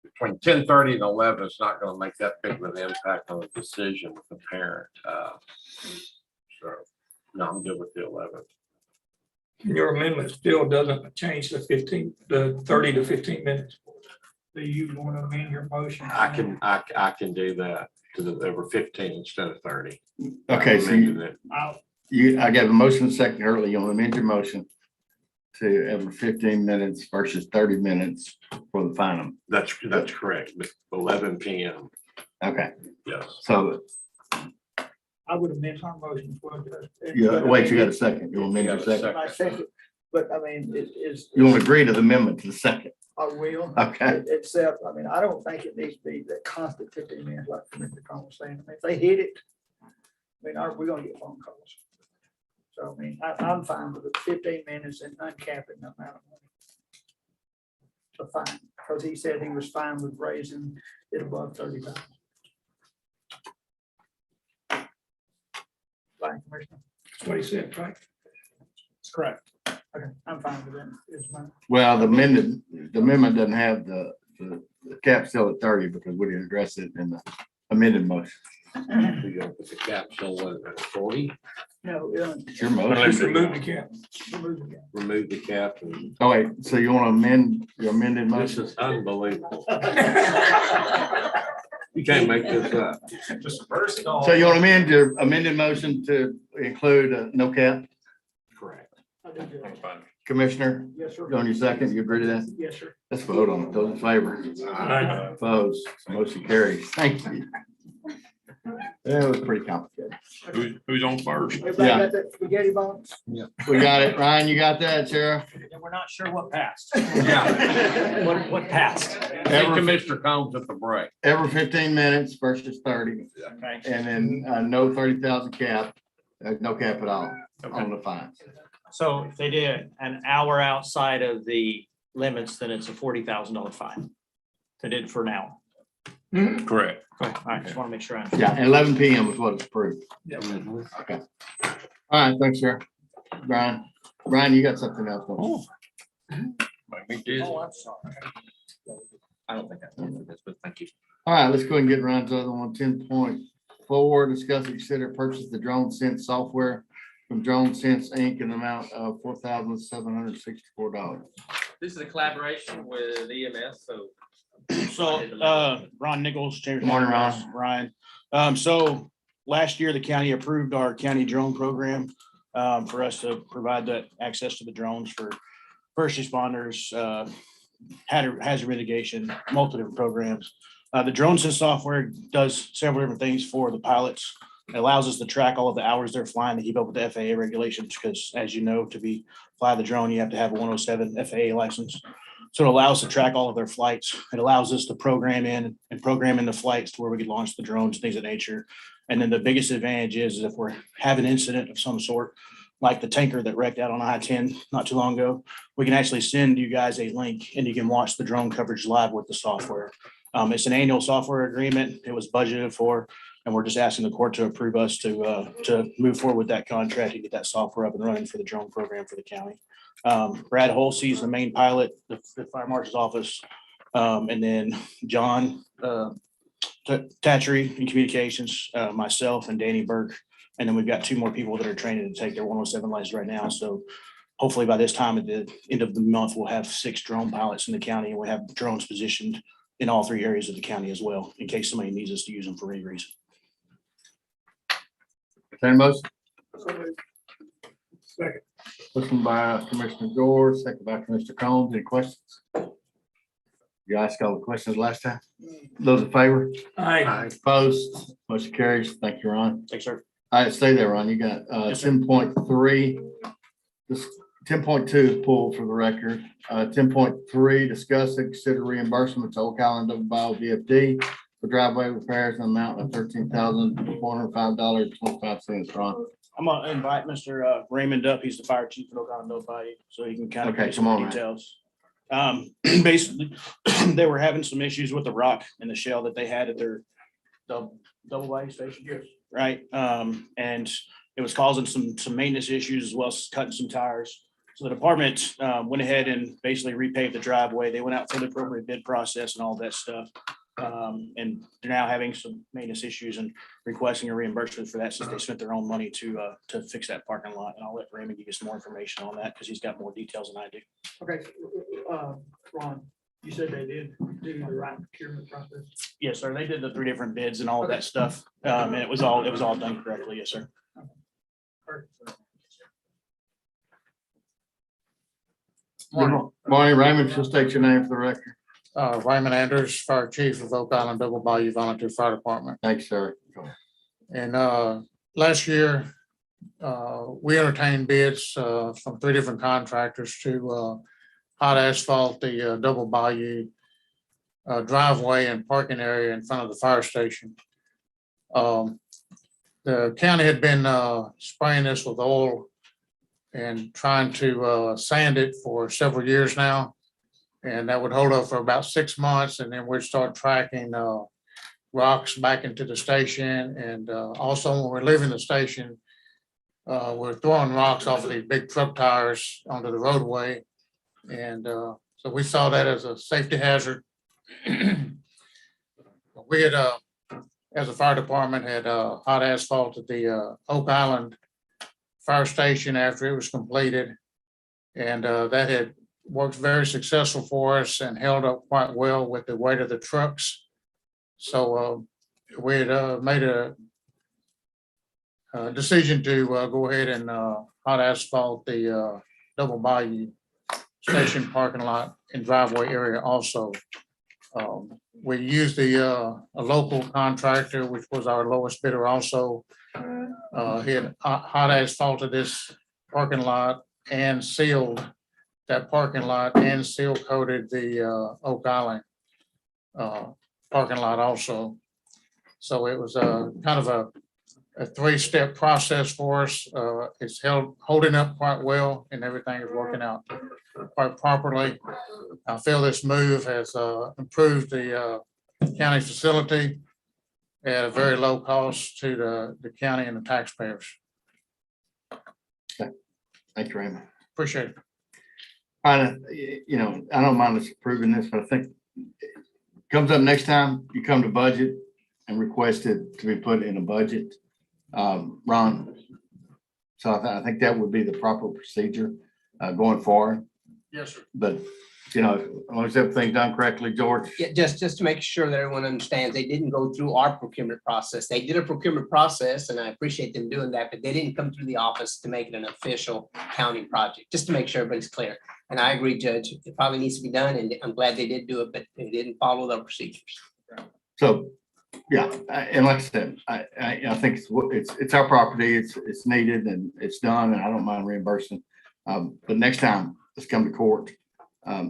between 10:30 and 11, it's not going to make that big of an impact on the decision with the parent. So, no, I'm good with the 11. Your amendment still doesn't change the 30 to 15 minutes. Do you want to amend your motion? I can do that because they were 15 instead of 30. Okay, so I'll- I gave a motion second earlier. You want to amend your motion to every 15 minutes versus 30 minutes for the final. That's correct. With 11 p.m. Okay, Yes. so I would amend my motion. as well, Judge. wait, you got a second. You want to amend your second? I second, but I mean, it is. You want to agree to the amendment to the second? I will. Okay. Except, I mean, I don't think it needs to be that constant 15 minutes like Mr. Combs was saying. I mean, if they hit it, I mean, we're gonna get phone calls. So, I mean, I'm fine with the 15 minutes and uncapping the amount of money. So fine, because he said he was fine with raising it above 30,000. Fine, Commissioner. That's what he said, right? That's correct. Okay, I'm fine with that. It's fine. Well, the amendment doesn't have the cap still at 30 because we didn't address it in the amended motion. We go with the cap still at 40. No, It's your Let's motion. remove the cap. Remove the cap. And Oh, wait, so you want to amend your amended this motion? is unbelievable. You can't make this up. So you want to amend your amended motion to include no cap? Correct. Commissioner, Yes, sir. on your second, you agree to that? Yes, sir. Let's vote on it. Those in favor? Aye. Opposed? Motion carries. Thank you. It was pretty complicated. Who's on first? Everybody Yeah. got that spaghetti box? We got it. Ryan, you got that, Sheriff? And we're not sure what passed. Yeah. What passed? Hey, Commissioner Combs at the break. Every 15 minutes versus 30, Okay. and then no 30,000 cap, no cap at all on the fines. So if they did an hour outside of the limits, then it's a $40,000 fine. They did for an hour. Correct. All right, just want to make sure. Yeah, and 11 p.m. is what it's approved. Mhm. Okay. All right, thanks, sir. Brian, you got something else? don't you? Make me dizzy. Oh, I'm sorry. I don't think I know this, but thank you. All right, let's go ahead and get Ryan's other one. 10.4, discuss and consider purchase the Drone Sense software from Drone Sense Inc. in the amount of $4,764. This is a collaboration with EMS, so. So, Ron Nichols. Good morning, Ron. Ryan. So last year, the county approved our county drone program for us to provide that access to the drones for first responders, hazard mitigation, multiple different programs. The drone sense software does several different things for the pilots. It allows us to track all of the hours they're flying to keep up with the FAA regulations, because as you know, to fly the drone, you have to have a 107 FAA license. So it allows us to track all of their flights. It allows us to program in the flights to where we can launch the drones, things of that nature. And then the biggest advantage is if we're having an incident of some sort, like the tanker that wrecked out on I-10 not too long ago, we can actually send you guys a link and you can watch the drone coverage live with the software. It's an annual software agreement. It was budgeted for, and we're just asking the court to approve us to move forward with that contract and get that software up and running for the drone program for the county. Brad Holsey is the main pilot, the fire marshal's office. And then John Tatchery in communications, myself and Danny Burke. And then we've got two more people that are training to take their 107 license right now. So hopefully by this time at the end of the month, we'll have 6 drone pilots in the county, and we have drones positioned in all 3 areas of the county as well, in case somebody needs us to use them for any reason. Entertain a motion? Second. Motion by Commissioner Gore, second by Commissioner Combs. Any questions? You asked all the questions last time. Those in favor? Aye. Opposed? Motion carries. Thank you, Ron. Thanks, sir. All right, stay there, Ron. You got Yes, sir. 10.3. This 10.2 is pulled for the record. 10.3, discuss and consider reimbursement to Oak Island Double Bio VFD for driveway repairs in the amount of $13,405.25. Ron. I'm gonna invite Mr. Raymond up. He's the fire chief in Oak Island, Novi, so he can kind of. Okay, give some come on, man. details. Basically, they were having some issues with the rock and the shell that they had at their double body station. Yes. Right, and it was causing some maintenance issues as well as cutting some tires. So the department went ahead and basically repaved the driveway. They went out for the appropriate bid process and all that stuff. And they're now having some maintenance issues and requesting a reimbursement for that since they spent their own money to fix that parking lot. And I'll let Raymond give you some more information on that because he's got more details than I do. Okay, Ron, you said they did do the right procurement process. Yes, sir. They did the 3 different bids and all of that stuff. And it was all done correctly. Yes, sir. Morning, Raymond. Just state your name for the record. Raymond Andrews, Fire Chief of Oak Island Double Bayou Volunteer Fire Department. Thanks, sir. And last year, we entertained bids from 3 different contractors to hot asphalt the Double Bayou driveway and parking area in front of the fire station. The county had been spraying this with oil and trying to sand it for several years now. And that would hold up for about 6 months, and then we'd start tracking rocks back into the station. And also when we're leaving the station, we're throwing rocks off of these big truck tires onto the roadway. And so we saw that as a safety hazard. We had, as a fire department, had hot asphalt at the Oak Island fire station after it was completed. And that had worked very successful for us and held up quite well with the weight of the trucks. So we had made a decision to go ahead and hot asphalt the Double Bayou Station parking lot and driveway area also. We used a local contractor, which was our lowest bidder also. He had hot asphalted this parking lot and sealed that parking lot and seal coated the Oak Island parking lot also. So it was kind of a 3-step process for us. It's holding up quite well, and everything is working out quite properly. I feel this move has improved the county's facility at a very low cost to the county and the taxpayers. Thank you, Raymond. Appreciate it. I don't mind us approving this, but I think it comes up next time you come to budget and request it to be put in a budget. Ron, so I think that would be the proper procedure going forward. Yes, sir. But, as long as everything's done correctly, George. Yeah, just to make sure that everyone understands, they didn't go through our procurement process. They did a procurement process, and I appreciate them doing that, but they didn't come through the office to make it an official county project, just to make sure everybody's clear. And I agree, Judge, it probably needs to be done, and I'm glad they did do it, but they didn't follow the procedures. So, yeah, and like I said, I think it's our property, it's needed and it's done, and I don't mind reimbursing. But next time, let's come to court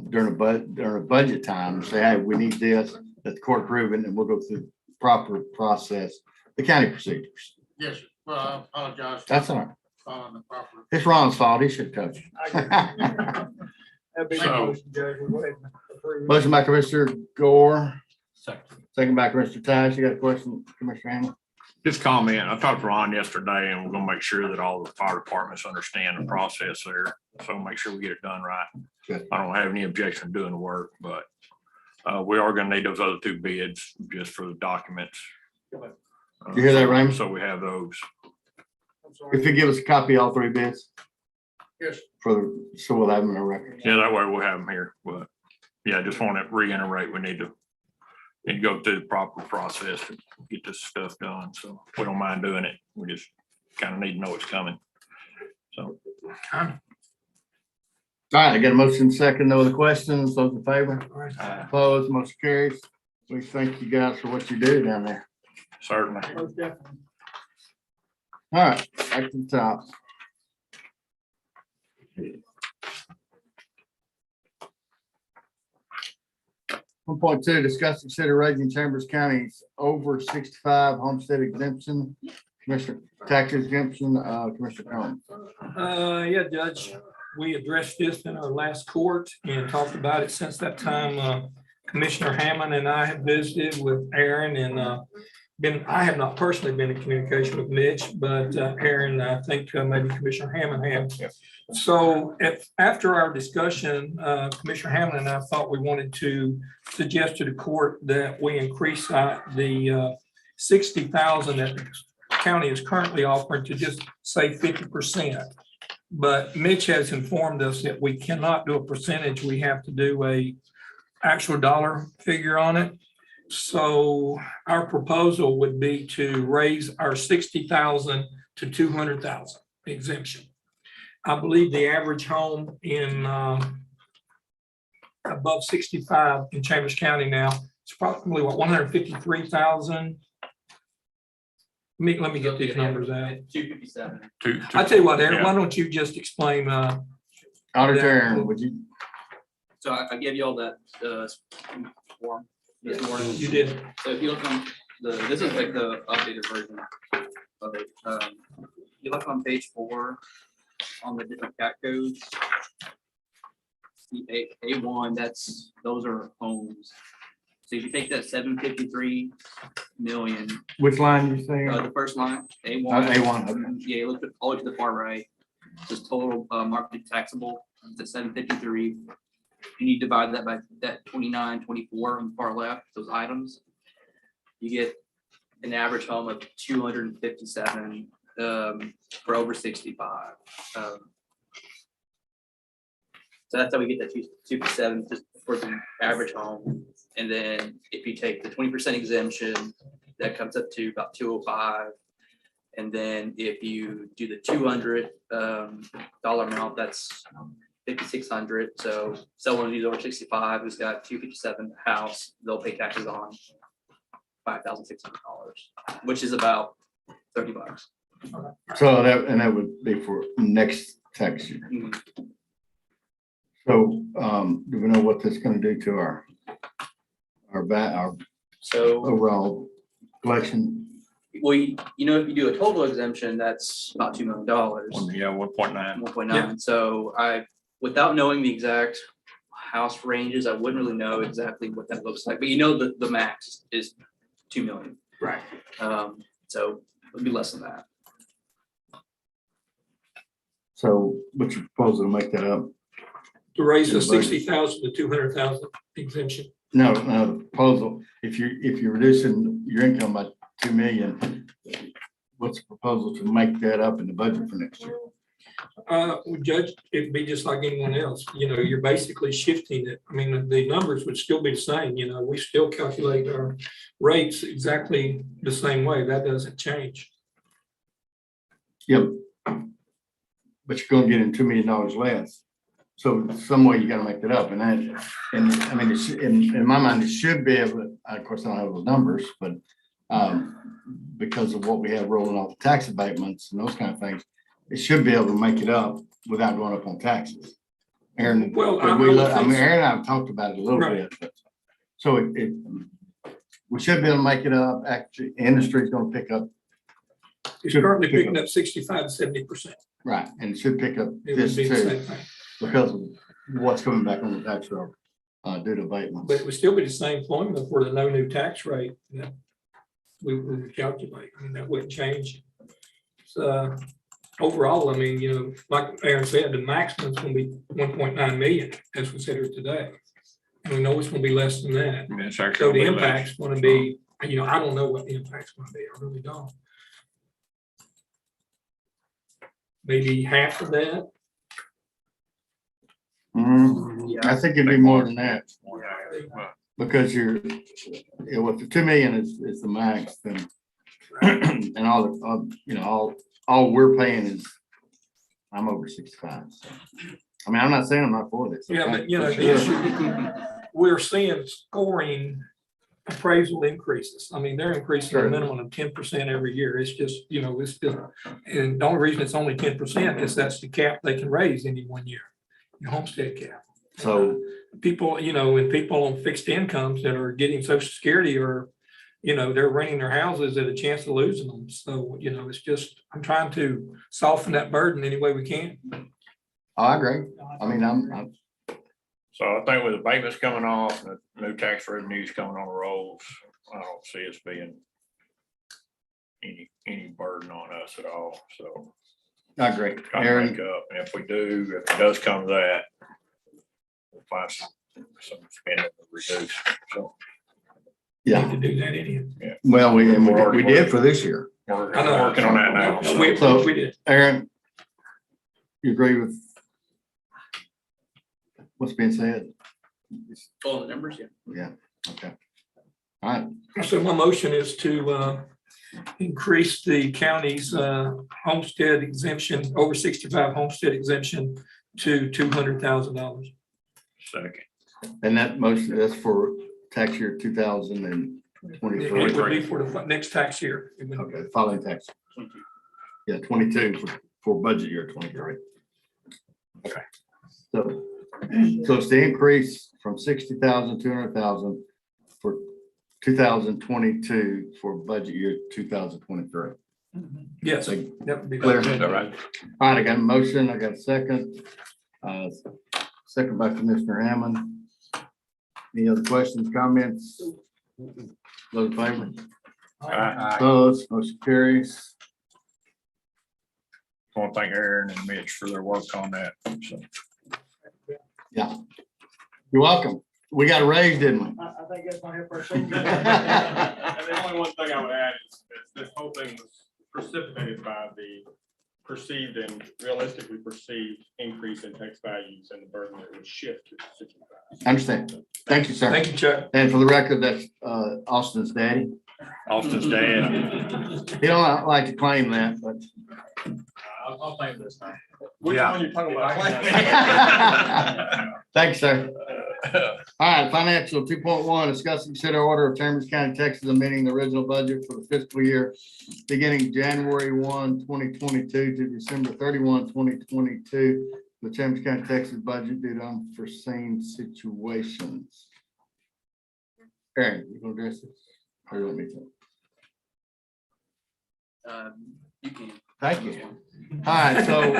during a budget time and say, hey, we need this, let the court approve it, and we'll go through the proper process, the county procedures. Yes, sir. Well, I apologize. That's all right. Following the proper. It's Ron's fault. He should coach. That'd be So- a motion, Judge. We'll go ahead and approve it. Motion by Commissioner Gore, Second. second by Commissioner Tice. You got a question, Commissioner Hamlin? Just comment. I talked to Ron yesterday and we're gonna make sure that all the fire departments understand the process there. So make sure we get it done right. Good. I don't have any objection to doing the work, but we are gonna need those other 2 bids just for the documents. You hear that, Raymond? So we have those. I'm sorry. If you give us a copy of all 3 bids. Yes. So we'll have them in a record. Yeah, that way we'll have them here, but yeah, just want to reiterate, we need to and go through the proper process to get this stuff done. So we don't mind doing it. We just kind of need to know it's coming. So. All right, I got a motion second. No other questions? Those in favor? Opposed, motion carries. We thank you guys for what you do down there. Certainly. Most definitely. All right, back to the top. 1.2, discuss, consider raising Chambers County's over 65 homestead exemption, Commissioner tax exemption, Commissioner Combs. Yeah, Judge, we addressed this in our last court and talked about it since that time. Commissioner Hammond and I have visited with Aaron and I have not personally been in communication with Mitch, but Aaron, I think maybe Commissioner Hammond have. So after our discussion, Commissioner Hammond and I thought we wanted to suggest to the court that we increase the 60,000 that the county is currently offering to just say 50%. But Mitch has informed us that we cannot do a percentage. We have to do a actual dollar figure on it. So our proposal would be to raise our 60,000 to 200,000 exemption. I believe the average home in above 65 in Chambers County now, it's approximately what, 153,000. Let me get these numbers out. 257. I tell you what, Aaron, why don't you just explain? Auditor Aaron, would you? So I gave you all that form this morning. You did. So if you look on this is like the updated version of it. You look on page 4 on the different cat codes. The A1, those are homes. So if you take that 753 million. Which line you say? The first line, A1. A1, okay. Yeah, you look at all the way to the far right. Just total market taxable, it's 753. And you divide that by that 29, 24 on the far left, those items, you get an average home of 257 for over 65. So that's how we get that 257 just for the average home. And then if you take the 20% exemption, that comes up to about 205. And then if you do the $200 amount, that's 5,600. So someone who's over 65 who's got 257 house, they'll pay taxes on $5,600, which is about $30. So that would be for next tax year. Mm-hmm. So do we know what that's going to do to our overall collection? Well, if you do a total exemption, that's about $2 million. Yeah, 1.9. 1.9. Yeah. So without knowing the exact house ranges, I wouldn't really know exactly what that looks like. But the max is 2 million. Right. So it would be less than that. So what's your proposal to make that up? To raise the 60,000 to 200,000 exemption. No, the proposal, if you're reducing your income by 2 million, what's the proposal to make that up in the budget for next year? Judge, it'd be just like anyone else. You're basically shifting it. I mean, the numbers would still be the same. We still calculate our rates exactly the same way. That doesn't change. Yep. But you're gonna get in $2 million less. So some way you gotta make that up. And I mean, in my mind, it should be able to, of course, I don't have the numbers, but because of what we have rolling off the tax abatements and those kind of things, it should be able to make it up without going up on taxes. Aaron, Well, Aaron and I have talked about it a little Right. bit, but so we should be able to make it up. Actually, industry's gonna pick up. It's Should currently pick picking up 65 to 70%. Right, and it should pick up It this would be the too, same thing. because of what's coming back on the tax roll due to abatements. But it would still be the same formula for the no new tax rate that we would calculate. I mean, that wouldn't change. So overall, I mean, like Aaron said, the maximum is going to be 1.9 million as considered today. And we know it's going to be less than that. Yeah, it's actually So the gonna be less. impact's going to be, I don't know what the impact's going to be. I really don't. Maybe half of that. I think it'd be more than that, because with the 2 million is the max, then and all we're paying is, I'm over 65. So. I mean, I'm not saying I'm not for this. Yeah, but the For sure. issue, we're seeing scoring appraisal increases. I mean, they're increasing a Sure. minimum of 10% every year. It's just, it's just, and the only reason it's only 10% is that's the cap they can raise any one year, your homestead cap. So People, and people on fixed incomes that are getting Social Security or, they're renting their houses at a chance of losing them. So, it's just, I'm trying to soften that burden any way we can. I agree. I mean, I'm So I think with abatements coming off, and the new tax revenues coming on the rolls, I don't see us being any burden on us at all, so. I agree. Kind of Aaron, make up, and if it does come to that, we'll find some spending to reduce, so. yeah, To do that anyway. well, we did for this year. We're I know. working on that now. so. We did. Aaron, you agree with what's being said? All the numbers, yeah. Yeah, okay. All right, So my motion is to increase the county's homestead exemption, over 65 homestead exemption to $200,000. Second. and that that's for tax year 2023. It would be for the next tax year. It would- Okay, following tax. Yeah, 22 for budget year 23. Okay. So it's the increase from 60,000, 200,000 for 2022 for budget year 2023. Yes, So, that would be. clear? All right. All right, I got a motion, I got a second. Second by Commissioner Hammond. Any other questions, comments? Those in favor? Opposed, motion carries. I want to thank Aaron and Mitch for their work on that, so. Yeah. You're welcome. We got a raise, didn't we? I think that's gonna help our seniors. And the only one thing I would add is this whole thing was precipitated by the perceived and realistically perceived increase in tax values and the burden that would shift to the city. Understand. Thank you, sir. Thank you, Chuck. And for the record, that's Austin's daddy. Austin's dad. He don't like to claim that, but. I'll claim this time. Which Yeah. one you talking about? Thanks, sir. All right, financial 2.1, discuss and consider order of Chambers County, Texas, amending the original budget for the fiscal year beginning January 1, 2022 to December 31, 2022. The Chambers County, Texas budget due to unforeseen situations. Aaron, you gonna address this? Or you want me to? You can. Thank you. All right, so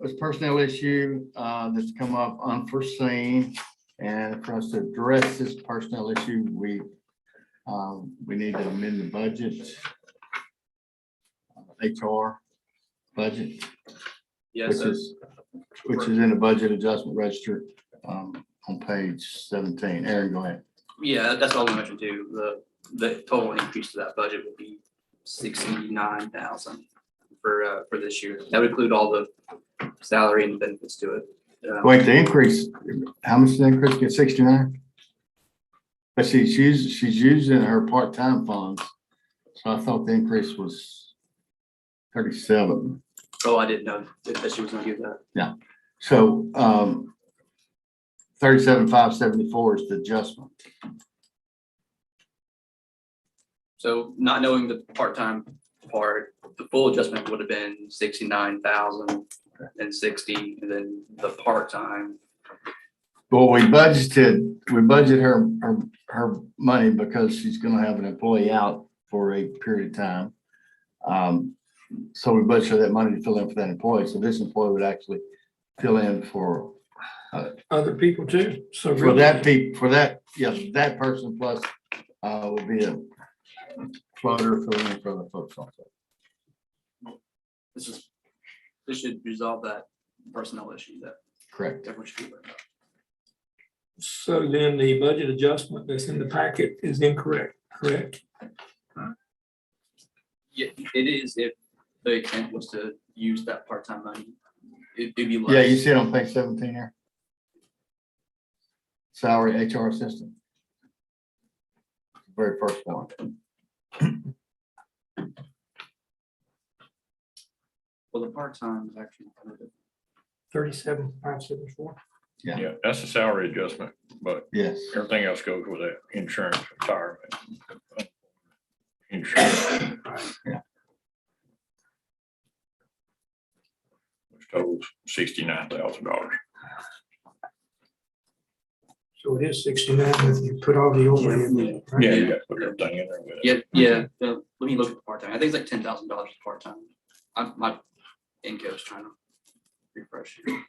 it's a personnel issue that's come up unforeseen. And for us to address this personnel issue, we need to amend the budget. HR budget, Yeah, which so is in the budget adjustment register on page 17. Aaron, go ahead. yeah, that's all we mentioned too. The total increase to that budget would be 69,000 for this year. That would include all the salary and benefits to it. Wait, the increase, how much is the increase? Get 69? But she's using her part-time funds. So I thought the increase was 37. Oh, I didn't know that she was gonna do that. Yeah. So 37,574 is the adjustment. So not knowing the part-time part, the full adjustment would have been 69,060, and then the part-time. Well, we budget her money because she's gonna have an employee out for a period of time. So we budget her that money to fill in for that employee. So this employee would actually fill in for Other people too. So for really, that person plus would be a floater filling in for other folks also. This should resolve that personnel issue that Correct. everyone should be aware of. so then the budget adjustment that's in the packet is incorrect, correct? Yeah, it is if the intent was to use that part-time money. It'd be less. Yeah, you see it on page 17 here. salary HR assistant. Very first one. Well, the part-time is actually. 37,574. Yeah, that's a salary adjustment, but Yes. everything else goes with that, insurance, retirement. Insurance. Yeah. Which totals $69,000. So it is 69 if you put all the overhead in there. right? Yeah, you got to put everything in there with it. Yeah, let me look at the part-time. I think it's like $10,000 part-time. My Inco's trying to refresh here.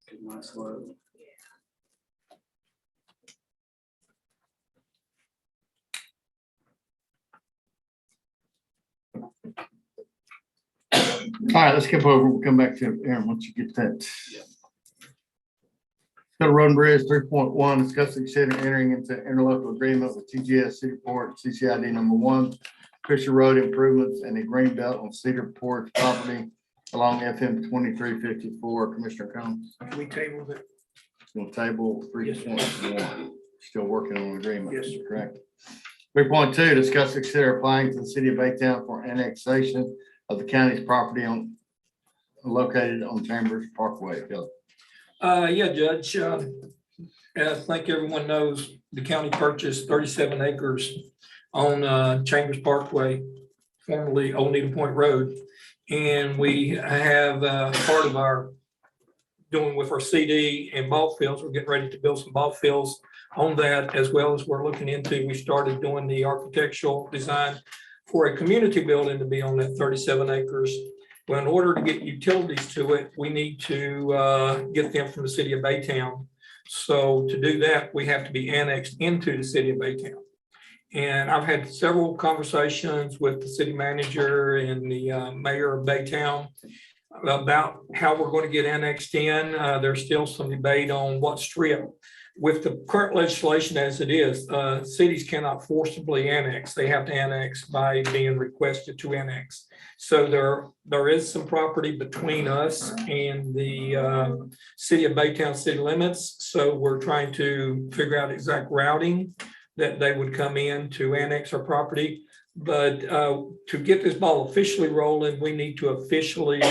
Good, mine's slow. All right, let's skip over. We'll come back to Aaron once you get that. Federal Road and Bridge 3.1, discuss and consider entering into interlocal agreement with TGS Cedar Port, CCID number 1, Fisher Road improvements and a green belt on Cedar Port property along FM 2354. Commissioner Combs. We tabled it. On table 3.1, still working on agreement. Yes, sir. Correct. 3.2, discuss and consider applying to the city of Baytown for annexation of the county's property located on Chambers Parkway. Philip. Yeah, Judge, I think everyone knows the county purchased 37 acres on Chambers Parkway, formerly Old Needle Point Road. And we have part of our doing with our CD and ball fields. We're getting ready to build some ball fields on that, as well as we're looking into, we started doing the architectural design for a community building to be on that 37 acres. Well, in order to get utilities to it, we need to get them from the city of Baytown. So to do that, we have to be annexed into the city of Baytown. And I've had several conversations with the city manager and the mayor of Baytown about how we're going to get annexed in. There's still some debate on what strip. With the current legislation as it is, cities cannot forcibly annex. They have to annex by being requested to annex. So there is some property between us and the city of Baytown city limits. So we're trying to figure out exact routing that they would come in to annex our property. But to get this ball officially rolling, we need to officially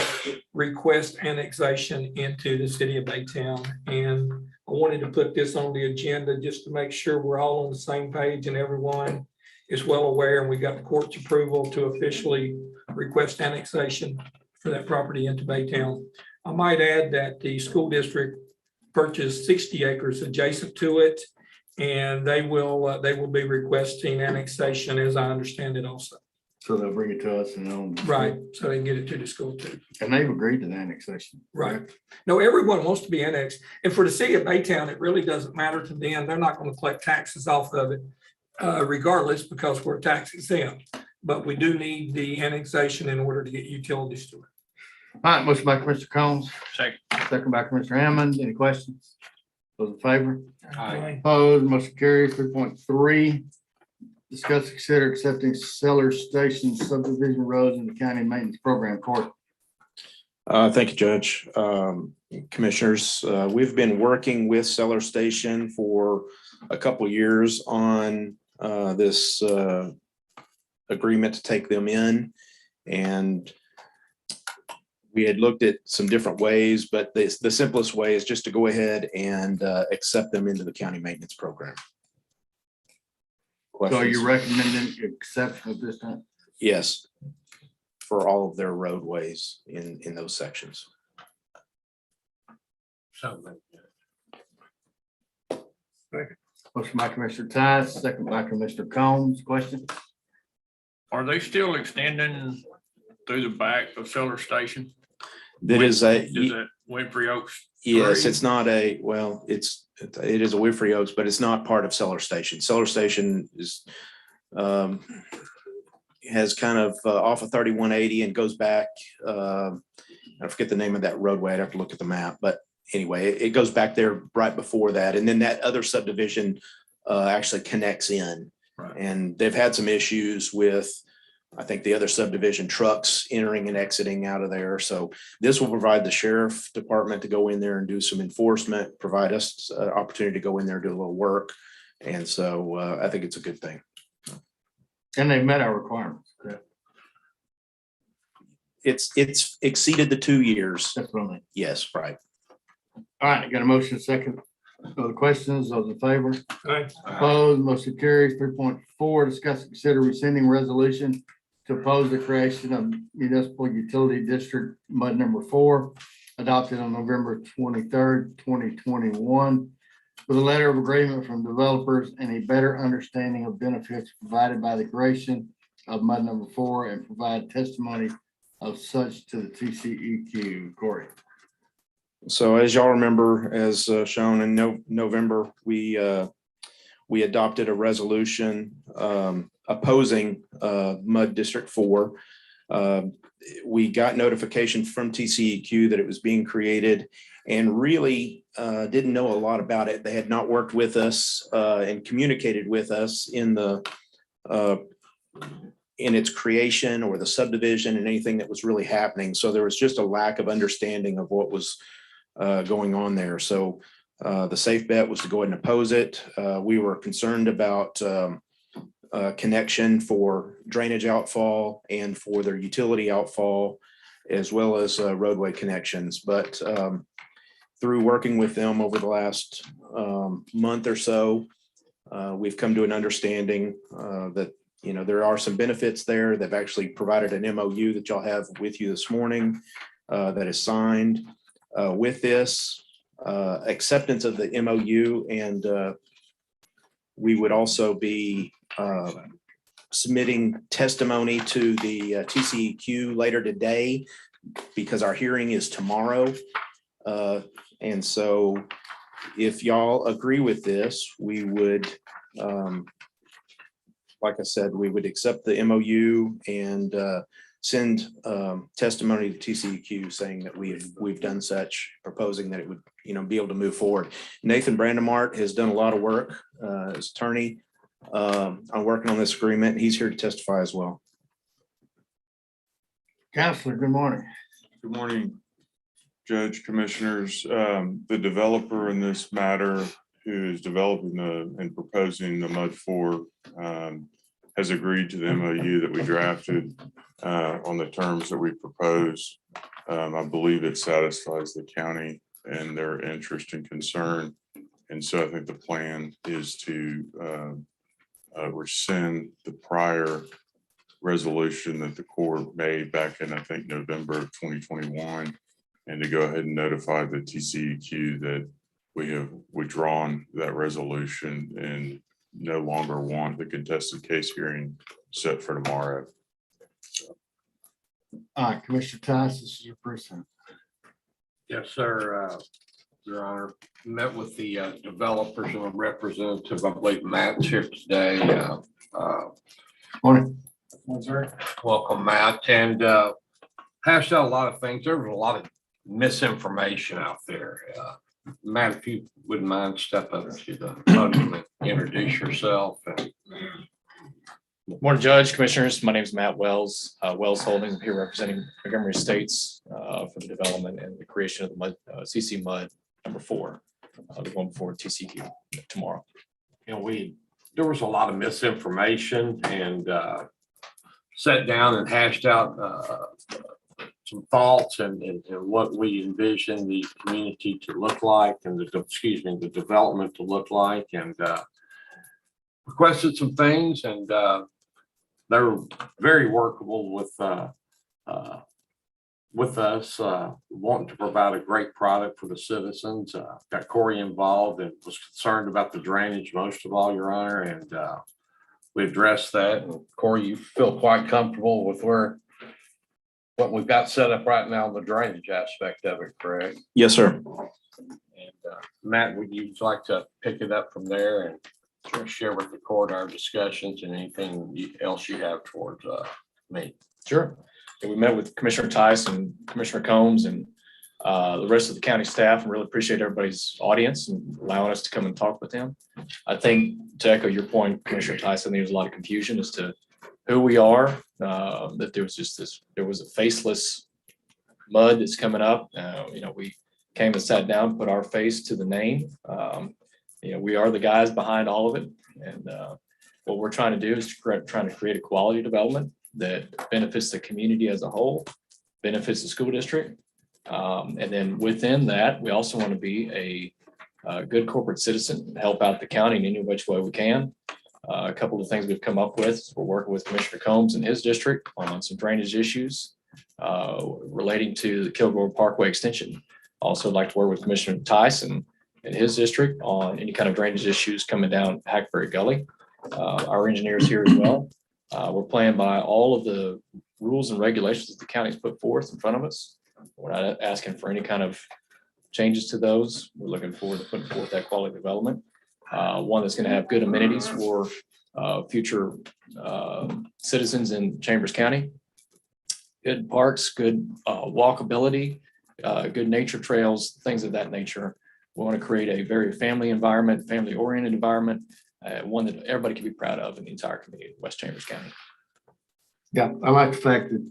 request annexation into the city of Baytown. And I wanted to put this on the agenda just to make sure we're all on the same page and everyone is well aware, and we got the court's approval to officially request annexation for that property into Baytown. I might add that the school district purchased 60 acres adjacent to it, and they will be requesting annexation, as I understand it also. So they'll bring it to us and they'll. Right, so they can get it to the school too. And they've agreed to the annexation. Right. No, everyone wants to be annexed. And for the city of Baytown, it really doesn't matter to them. They're not going to collect taxes off of it regardless, because we're tax exempt. But we do need the annexation in order to get utilities to it. All right, motion by Commissioner Combs, Second. second by Commissioner Hammond. Any questions? Those in favor? Aye. Opposed, motion carries. 3.3, discuss, consider accepting Seller Station subdivision roads in the county maintenance program. Court. Thank you, Judge. Commissioners, we've been working with Seller Station for a couple years on this agreement to take them in. And we had looked at some different ways, but the simplest way is just to go ahead and accept them into the county maintenance program. So are Questions? you recommending exception at this time? Yes, for all of their roadways in those sections. Motion by Commissioner Tice, second by Commissioner Combs. Question? Are they still extending through the back of Seller Station? That is a. Is that Winfrey Oaks? Yes, 3? it's not a, well, it is a Winfrey Oaks, but it's not part of Seller Station. Seller Station is, has kind of off of 3180 and goes back, I forget the name of that roadway. I'd have to look at the map, but anyway, it goes back there right before that. And then that other subdivision actually connects in. Right. And they've had some issues with, I think, the other subdivision trucks entering and exiting out of there. So this will provide the sheriff department to go in there and do some enforcement, provide us opportunity to go in there, do a little work. And so I think it's a good thing. And they've met our requirements. Correct. It's exceeded the 2 years. That's what I mean. Yes, right. All right, got a motion second. Other questions? Those in favor? Aye. Opposed, motion carries. 3.4, discuss and consider rescinding resolution to oppose the creation of municipal utility district mud number 4, adopted on November 23rd, 2021, with a letter of agreement from developers and a better understanding of benefits provided by the creation of mud number 4 and provide testimony of such to the TCEQ. Corey. So as y'all remember, as shown in November, we adopted a resolution opposing MUD District 4. We got notification from TCEQ that it was being created and really didn't know a lot about it. They had not worked with us and communicated with us in its creation or the subdivision and anything that was really happening. So there was just a lack of understanding of what was going on there. So the safe bet was to go ahead and oppose it. We were concerned about connection for drainage outfall and for their utility outfall, as well as roadway connections. But through working with them over the last month or so, we've come to an understanding that, you know, there are some benefits there. They've actually provided an MOU that y'all have with you this morning that is signed. With this acceptance of the MOU, and we would also be submitting testimony to the TCEQ later today because our hearing is tomorrow. And so if y'all agree with this, we would, like I said, we would accept the MOU and send testimony to TCEQ saying that we've done such, proposing that it would, you know, be able to move forward. Nathan Brandemart has done a lot of work as attorney on working on this agreement. He's here to testify as well. Counselor, good morning. Good morning, Judge, Commissioners. The developer in this matter who is developing and proposing the MUD 4 has agreed to the MOU that we drafted on the terms that we propose. I believe it satisfies the county and their interest and concern. And so I think the plan is to rescind the prior resolution that the court made back in, I think, November of 2021, and to go ahead and notify the TCEQ that we have withdrawn that resolution and no longer want the contested case hearing set for tomorrow. All right, Commissioner Tice, this is your first time. Yes, sir. Your Honor, met with the developers and a representative. I believe Matt's here today. Morning. Welcome, Matt, and hashed out a lot of things. There was a lot of misinformation out there. Matt, if you wouldn't mind step up to the podium and introduce yourself. Morning, Judge, Commissioners. My name is Matt Wells, Wells Holdings. I'm here representing Montgomery Estates for the development and the creation of the MUD, CC MUD number 4, the one before TCQ tomorrow. You know, there was a lot of misinformation and sat down and hashed out some thoughts and what we envision the community to look like and the development to look like, and requested some things, and they're very workable with us, wanting to provide a great product for the citizens. Got Corey involved and was concerned about the drainage most of all, Your Honor, and we addressed that. And Corey, you feel quite comfortable with what we've got set up right now, the drainage aspect of it, correct? Yes, sir. And Matt, would you like to pick it up from there and share with the court our discussions and anything else you have towards me? Sure. And we met with Commissioner Tice and Commissioner Combs, and the rest of the county staff, and really appreciate everybody's audience and allowing us to come and talk with them. I think to echo your point, Commissioner Tyson, there's a lot of confusion as to who we are, that there was a faceless mud that's coming up. We came and sat down, put our face to the name. We are the guys behind all of it. And what we're trying to do is trying to create a quality development that benefits the community as a whole, benefits the school district. And then within that, we also want to be a good corporate citizen, help out the county in any which way we can. A couple of things we've come up with, we're working with Commissioner Combs and his district on some drainage issues relating to the Kilgore Parkway extension. Also like to work with Commissioner Tyson and his district on any kind of drainage issues coming down Hackberry Gully. Our engineers here as well. We're playing by all of the rules and regulations that the county's put forth in front of us. We're not asking for any kind of changes to those. We're looking forward to putting forth that quality development. One that's going to have good amenities for future citizens in Chambers County. Good parks, good walkability, good nature trails, things of that nature. We want to create a very family environment, family-oriented environment, one that everybody can be proud of in the entire community of West Chambers County. Yeah, I like the fact that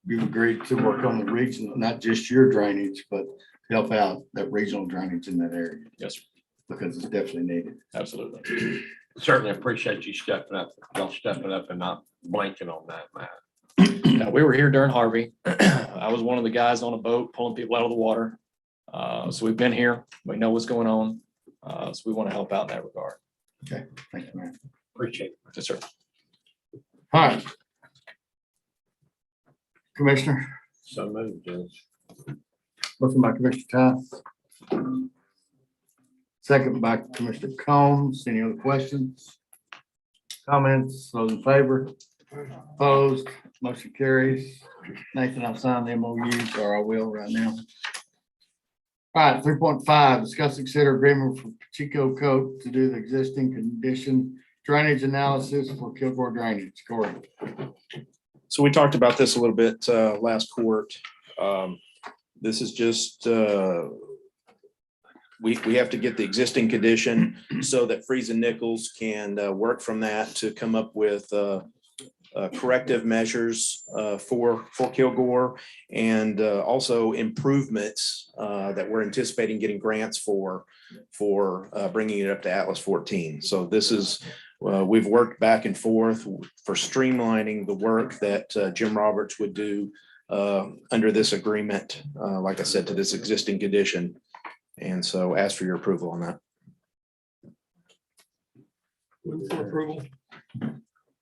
you've agreed to work on the regional, not just your drainage, but help out that regional drainage in that area. Yes, sir. Because it's definitely needed. Absolutely. Certainly appreciate you stepping up, y'all stepping up and not blanking on that, Matt. Now, we were here during Harvey. I was one of the guys on a boat pulling people out of the water. So we've been here. We know what's going on. So we want to help out in that regard. Okay, thank you, man. Appreciate it. Yes, sir. All right. Commissioner, So moved, Judge. motion by Commissioner Ty. Second by Commissioner Combs. Any other questions? Comments? Those in favor? Opposed? Motion carries. Nathan, I'll sign the MOUs, or I will right now. All right, 3.5, discuss and consider agreement for Pacheco Coat to do the existing condition drainage analysis for Kilgore drainage. Corey. So we talked about this a little bit last court. This is just, we have to get the existing condition so that Freeze and Nichols can work from that to come up with corrective measures for Kilgore, and also improvements that we're anticipating getting grants for bringing it up to Atlas 14. So this is, we've worked back and forth for streamlining the work that Jim Roberts would do under this agreement, like I said, to this existing condition. And so ask for your approval on that. Move for approval.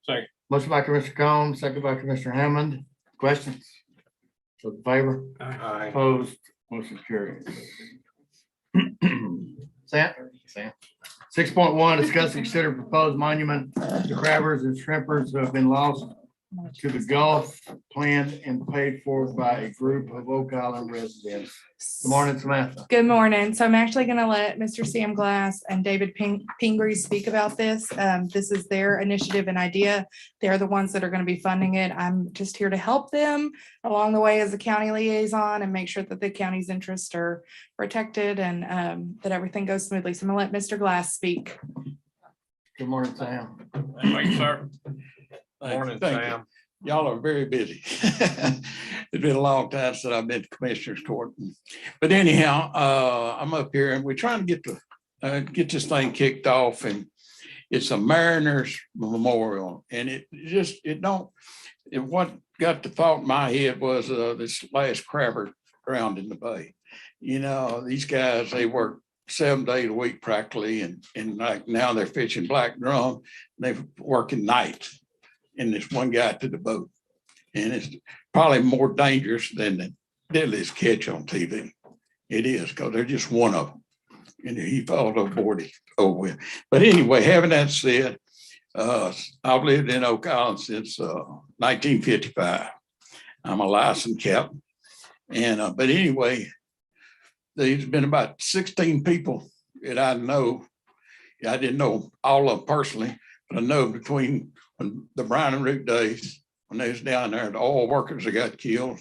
Second. Motion by Commissioner Combs, second by Commissioner Hammond. Questions? Those in favor? Aye. Opposed? Motion carries. Sam? 6.1, discuss and consider proposed monument to crabbers and shrimpers who have been lost to the Gulf, planned and paid for by a group of Oak Island residents. Good morning, Samantha. Good morning. So I'm actually going to let Mr. Sam Glass and David Pingree speak about this. This is their initiative and idea. They're the ones that are going to be funding it. I'm just here to help them along the way as a county liaison and make sure that the county's interests are protected and that everything goes smoothly. So I'm going to let Mr. Glass speak. Good morning, Sam. Thank you, sir. Morning, Thank you. Sam. Y'all are very busy. It's been a long time since I've been to Commissioner's Court. But anyhow, I'm up here and we're trying to get this thing kicked off, and it's a Mariners Memorial. And what got the thought in my head was this last crabber drowned in the bay. You know, these guys, they work 7 days a week practically, and like now they're fishing black drum, they're working nights. And this one guy to the boat, and it's probably more dangerous than the deadliest catch on TV. It is, because they're just one of them, and he followed overboard. He's over with. But anyway, having that said, I've lived in Oak Island since 1955. I'm a licensed captain, and but anyway, there's been about 16 people that I know. I didn't know all of them personally, but I know between the Bryan and Root days, when they was down there, the oil workers that got killed,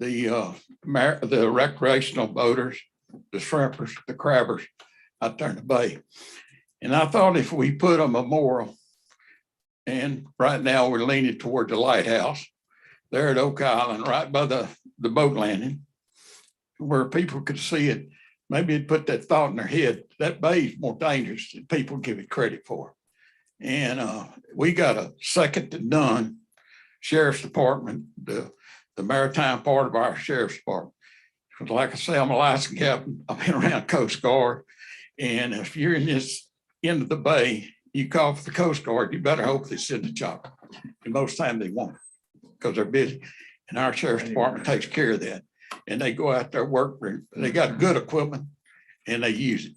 the recreational boaters, the shrimpers, the crabbers out there in the bay. And I thought if we put a memorial, and right now we're leaning toward the lighthouse there at Oak Island, right by the boat landing, where people could see it, maybe it'd put that thought in their head, that bay is more dangerous than people give it credit for. And we got a second to none sheriff's department, the maritime part of our sheriff's department. Like I say, I'm a licensed captain. I've been around Coast Guard. And if you're in this end of the bay, you call for the Coast Guard, you better hope they send a chopper. And most time they won't because they're busy. And our sheriff's department takes care of that. And they go out there, work, they got good equipment and they use it.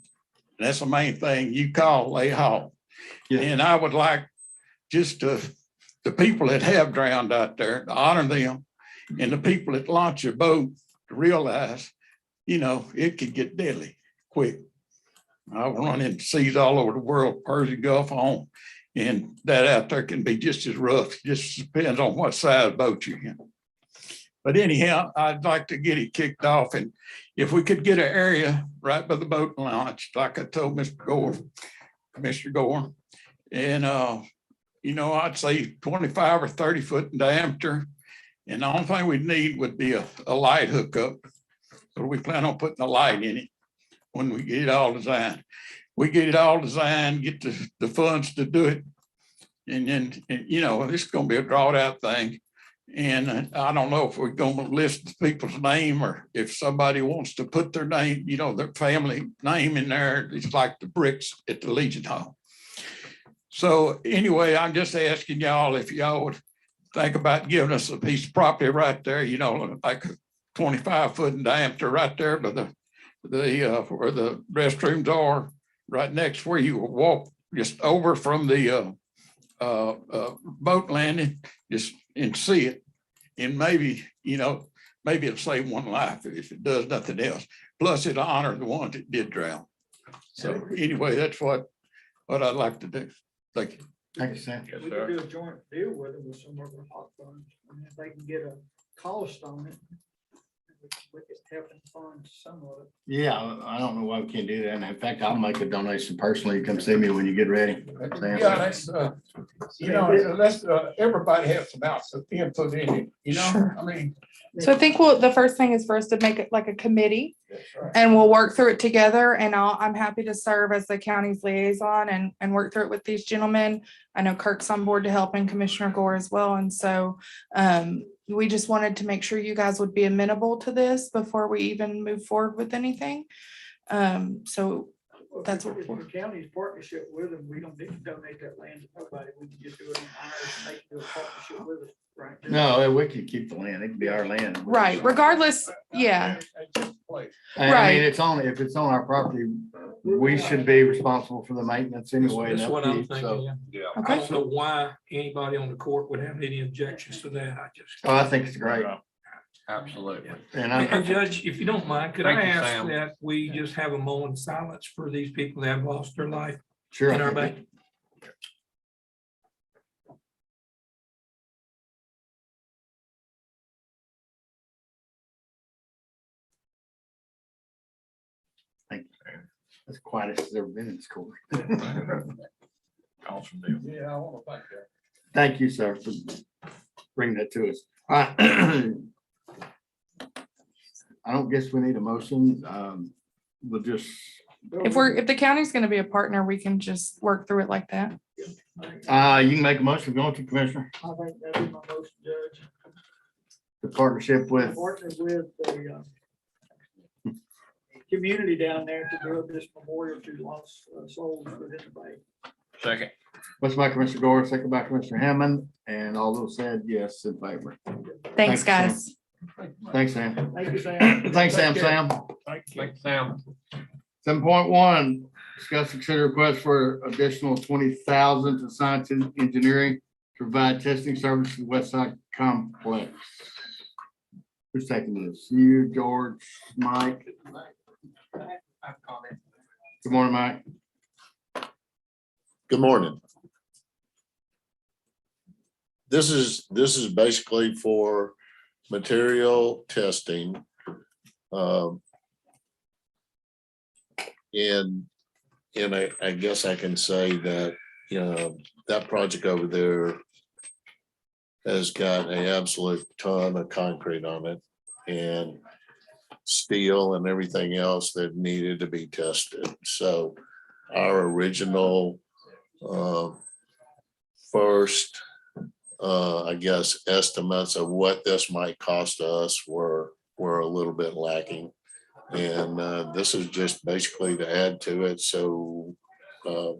And that's the main thing. You call, they haul. And I would like just the people that have drowned out there to honor them, and the people that launch a boat to realize, you know, it could get deadly quick. I've run into seas all over the world, Persian Gulf on, and that out there can be just as rough. Just depends on what size boat you're in. But anyhow, I'd like to get it kicked off, and if we could get an area right by the boat launch, like I told Mr. Gore, Commissioner Gore, and you know, I'd say 25 or 30 foot in diameter. And the only thing we'd need would be a light hookup. So we plan on putting a light in it when we get it all designed. We get it all designed, get the funds to do it. And then, you know, this is going to be a drawed out thing. And I don't know if we're going to list the people's name or if somebody wants to put their name, you know, their family name in there. It's like the bricks at the Legion Hall. So anyway, I'm just asking y'all if y'all would think about giving us a piece of property right there, you know, like 25 foot in diameter right there, but where the restrooms are, right next where you walk just over from the boat landing, just and see it. And maybe, you know, maybe it'll save one life if it does nothing else. Plus it'll honor the ones that did drown. So anyway, that's what I'd like to do. Thank you. Thank you, Sam. We could do a joint deal with them with some of our hot funds. I mean, if they can get a cost on it, we could help them fund some of it. Yeah, I don't know why we can't do that. And in fact, I'll make a donation personally. Come see me when you get ready. Sam. Yeah, that's, you know, let's, everybody have some input in it, you know, Sure. I mean. So I think the first thing is for us to make it like a committee, That's right. and we'll work through it together, and I'm happy to serve as the county's liaison and work through it with these gentlemen. I know Kirk's on board to help, and Commissioner Gore as well. And so we just wanted to make sure you guys would be amenable to this before we even move forward with anything. So that's what If the county's partnership with them, we don't need to donate that land to nobody. We can just do it on ours, and they can do a partnership with us, right? No, we can keep the land. It can be our land. right, regardless, yeah. And I Right. mean, if it's on our property, we should be responsible for the maintenance anyway. and That's what I'm upkeep, so- thinking. Yeah. I don't know why anybody on the court would have any objections to that. I just. Oh, I think it's great. Absolutely. And And Judge, if you don't mind, could I Thank you, ask Sam. that we just have a moment of silence for these people that have lost their life Sure. in our bay? Thank you. That's quiet as it's ever been in this court. Awesome deal. Yeah, I want to thank you. Thank you, sir, for bringing that to us. All right. I don't guess we need a motion. We'll just, If the county's gonna be a partner, we can just work through it like that. you can make a motion if you want to, Commissioner. I think that'd be my motion, Judge. The partnership with, Partner with the community down there to build this memorial to lost souls within the bay. Second. what's by Commissioner Gore, second by Commissioner Hammond, and all those said yes in favor. Thanks, Sam. guys. Thanks, Sam. Thank you, Sam. Thanks, Sam. Thank you, Sam. 7.1, discuss consider request for additional 20,000 to scientific engineering to provide testing services to West Side Complex. Who's taking this? You, George, Mike? Good morning, Mike. Good morning. This is basically for material testing. And I guess I can say that, you know, that project over there has got an absolute ton of concrete on it and steel and everything else that needed to be tested. So our original first, I guess, estimates of what this might cost us were a little bit lacking. And this is just basically to add to it so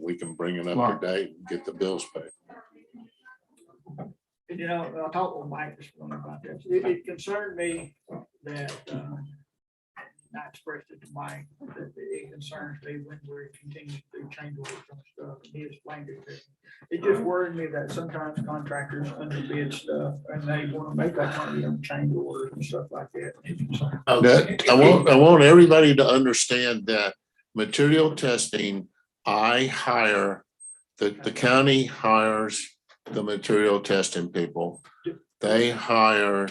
we can bring it up to date and get the bills paid. And, you know, I talked with Mike this morning about this. It concerned me that, I expressed it to Mike, that it concerns me when we're continuing to do change orders and stuff. And he explained it to me. It just worried me that sometimes contractors underbid stuff and they want to make that money on change orders and stuff like that. I want everybody to understand that material testing, I hire, the county hires the material testing people. They hire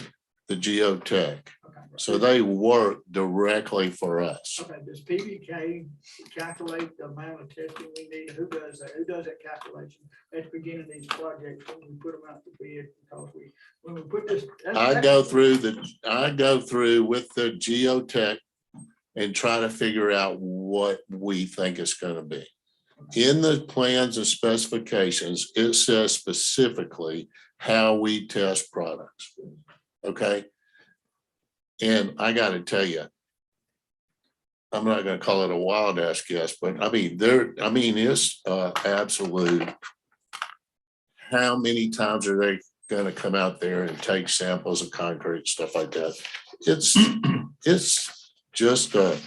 the geotech. So they work directly for us. Okay, does PBK calculate the amount of testing we need? Who does that? Who does that calculation at the beginning of these projects when we put them out to bid? Because when we put this. I go through with the geotech and try to figure out what we think it's going to be. In the plans and specifications, it says specifically how we test products. Okay. And I got to tell you, I'm not going to call it a wild ass guess, but I mean, it's absolute. How many times are they going to come out there and take samples of concrete, stuff like that? It's just a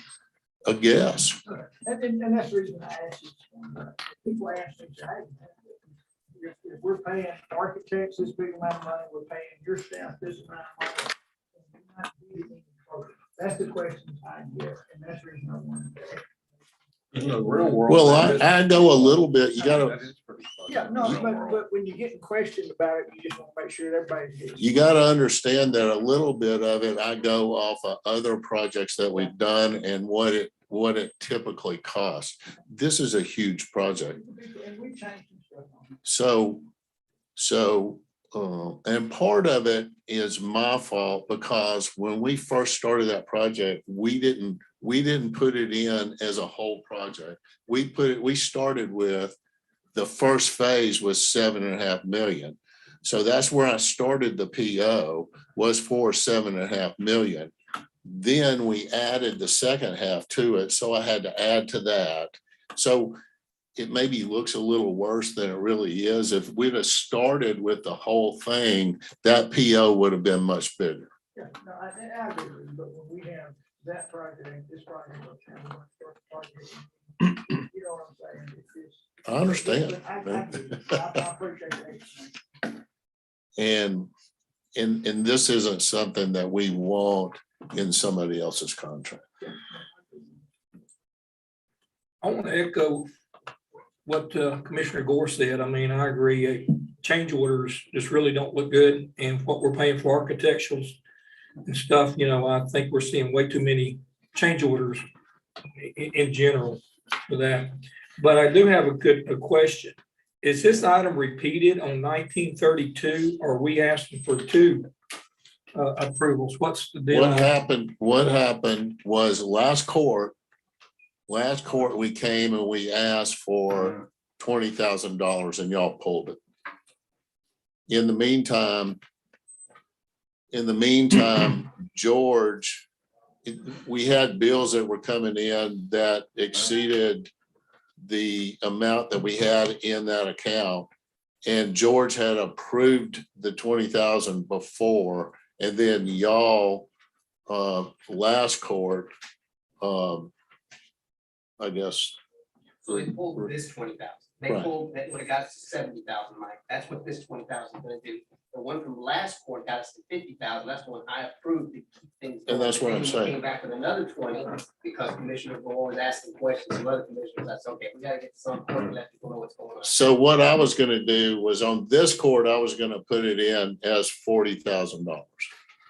guess. And that's the reason I asked you. People ask me, hey, if we're paying architects this big amount of money, we're paying your staff this amount of money. That's the question I get, and that's the reason I wanted to. In the real world. Well, I know a little bit. You gotta. Yeah, no, but when you're getting questioned about it, you just want to make sure everybody's getting. You got to understand that a little bit of it, I go off of other projects that we've done and what it typically costs. This is a huge project. And we changed some stuff on it. So, and part of it is my fault because when we first started that project, we didn't put it in as a whole project. We started with the first phase was 7.5 million. So that's where I started the PO was for 7.5 million. Then we added the second half to it. So I had to add to that. So it maybe looks a little worse than it really is. If we'd have started with the whole thing, that PO would have been much bigger. Yeah, no, I agree, but when we have that project, this project, you know what I'm saying? I understand. I appreciate that. And this isn't something that we want in somebody else's contract. I want to echo what Commissioner Gore said. I mean, I agree. Change orders just really don't look good. And what we're paying for architecturals and stuff, you know, I think we're seeing way too many change orders in general for that. But I do have a question. Is this item repeated on 1932? Or are we asking for two approvals? What's the deal? What happened was last court, we came and we asked for $20,000 and y'all pulled it. In the meantime, George, we had bills that were coming in that exceeded the amount that we had in that account. And George had approved the 20,000 before, and then y'all, last court, I guess. So they pulled this 20,000. They Right. pulled that would have got us to 70,000, Mike. That's what this 20,000 is going to do. The one from last court got us to 50,000. That's the one I approved to keep things. And that's what going. I'm Then we saying. Came back with another 20 because Commissioner Gore was asking questions of other commissioners. That's okay. We got to get to some point and let people know what's going on. So what I was gonna do was on this court, I was gonna put it in as $40,000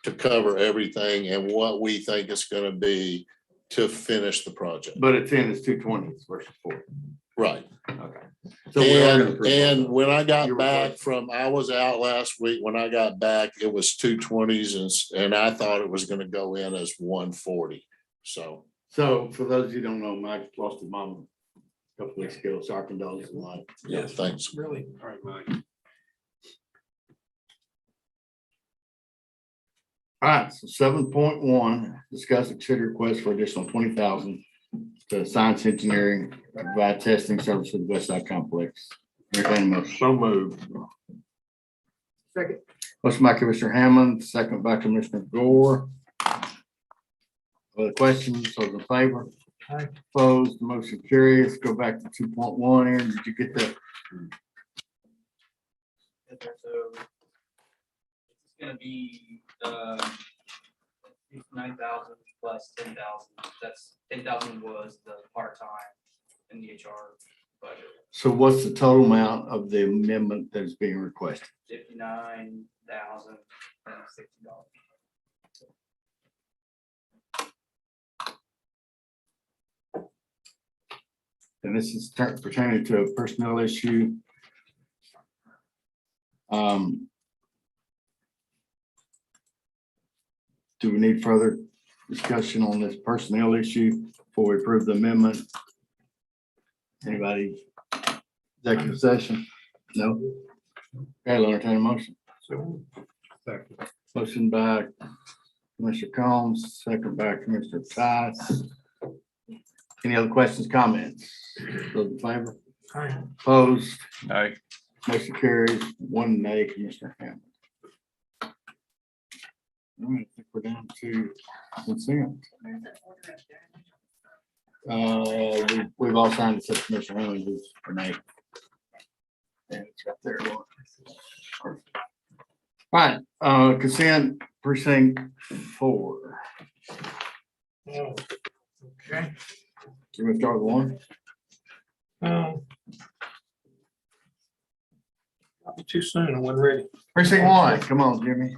to cover everything and what we think it's gonna be to finish the project. But it's in, it's 220 versus 40. Right. Okay. So we are gonna approve And both. when I got Your back request. from, I was out last week, when I got back, it was 220s and I thought it was gonna go in as 140. So, So for those who don't know, Mike lost his mom a couple weeks ago, so our condolences in life. yeah, thanks. Really? All right, Mike. All right, so 7.1, discuss consider request for additional 20,000 to science engineering, provide testing service for the West Side Complex. Entertained motion. So moved. Second. Motion by Commissioner Hammond, second by Commissioner Gore. Other questions, those in favor? Aye. Opposed, motion carries. Go back to 2.1. Aaron, did you get that? So it's gonna be 9,000 plus 10,000. That's 10,000 was the part-time in the HR budget. So what's the total amount of the amendment that is being requested? $59,060. And this is pertaining to a personnel issue. Do we need further discussion on this personnel issue before we approve the amendment? Anybody? Executive session? No? Okay, I'll entertain a motion. Motion by Commissioner Combs, second by Commissioner Tice. Any other questions, comments? Those in favor? Opposed? Aye. Motion carries. 1 nay, Commissioner Hammond. All right, I think we're down to consent. We've all signed except Commissioner Hammond, who's for nay. And it's right there. All right, consent precinct 4. Okay. Can we start with 1? Not too soon, I wasn't ready. Precinct 1, come on, Jimmy.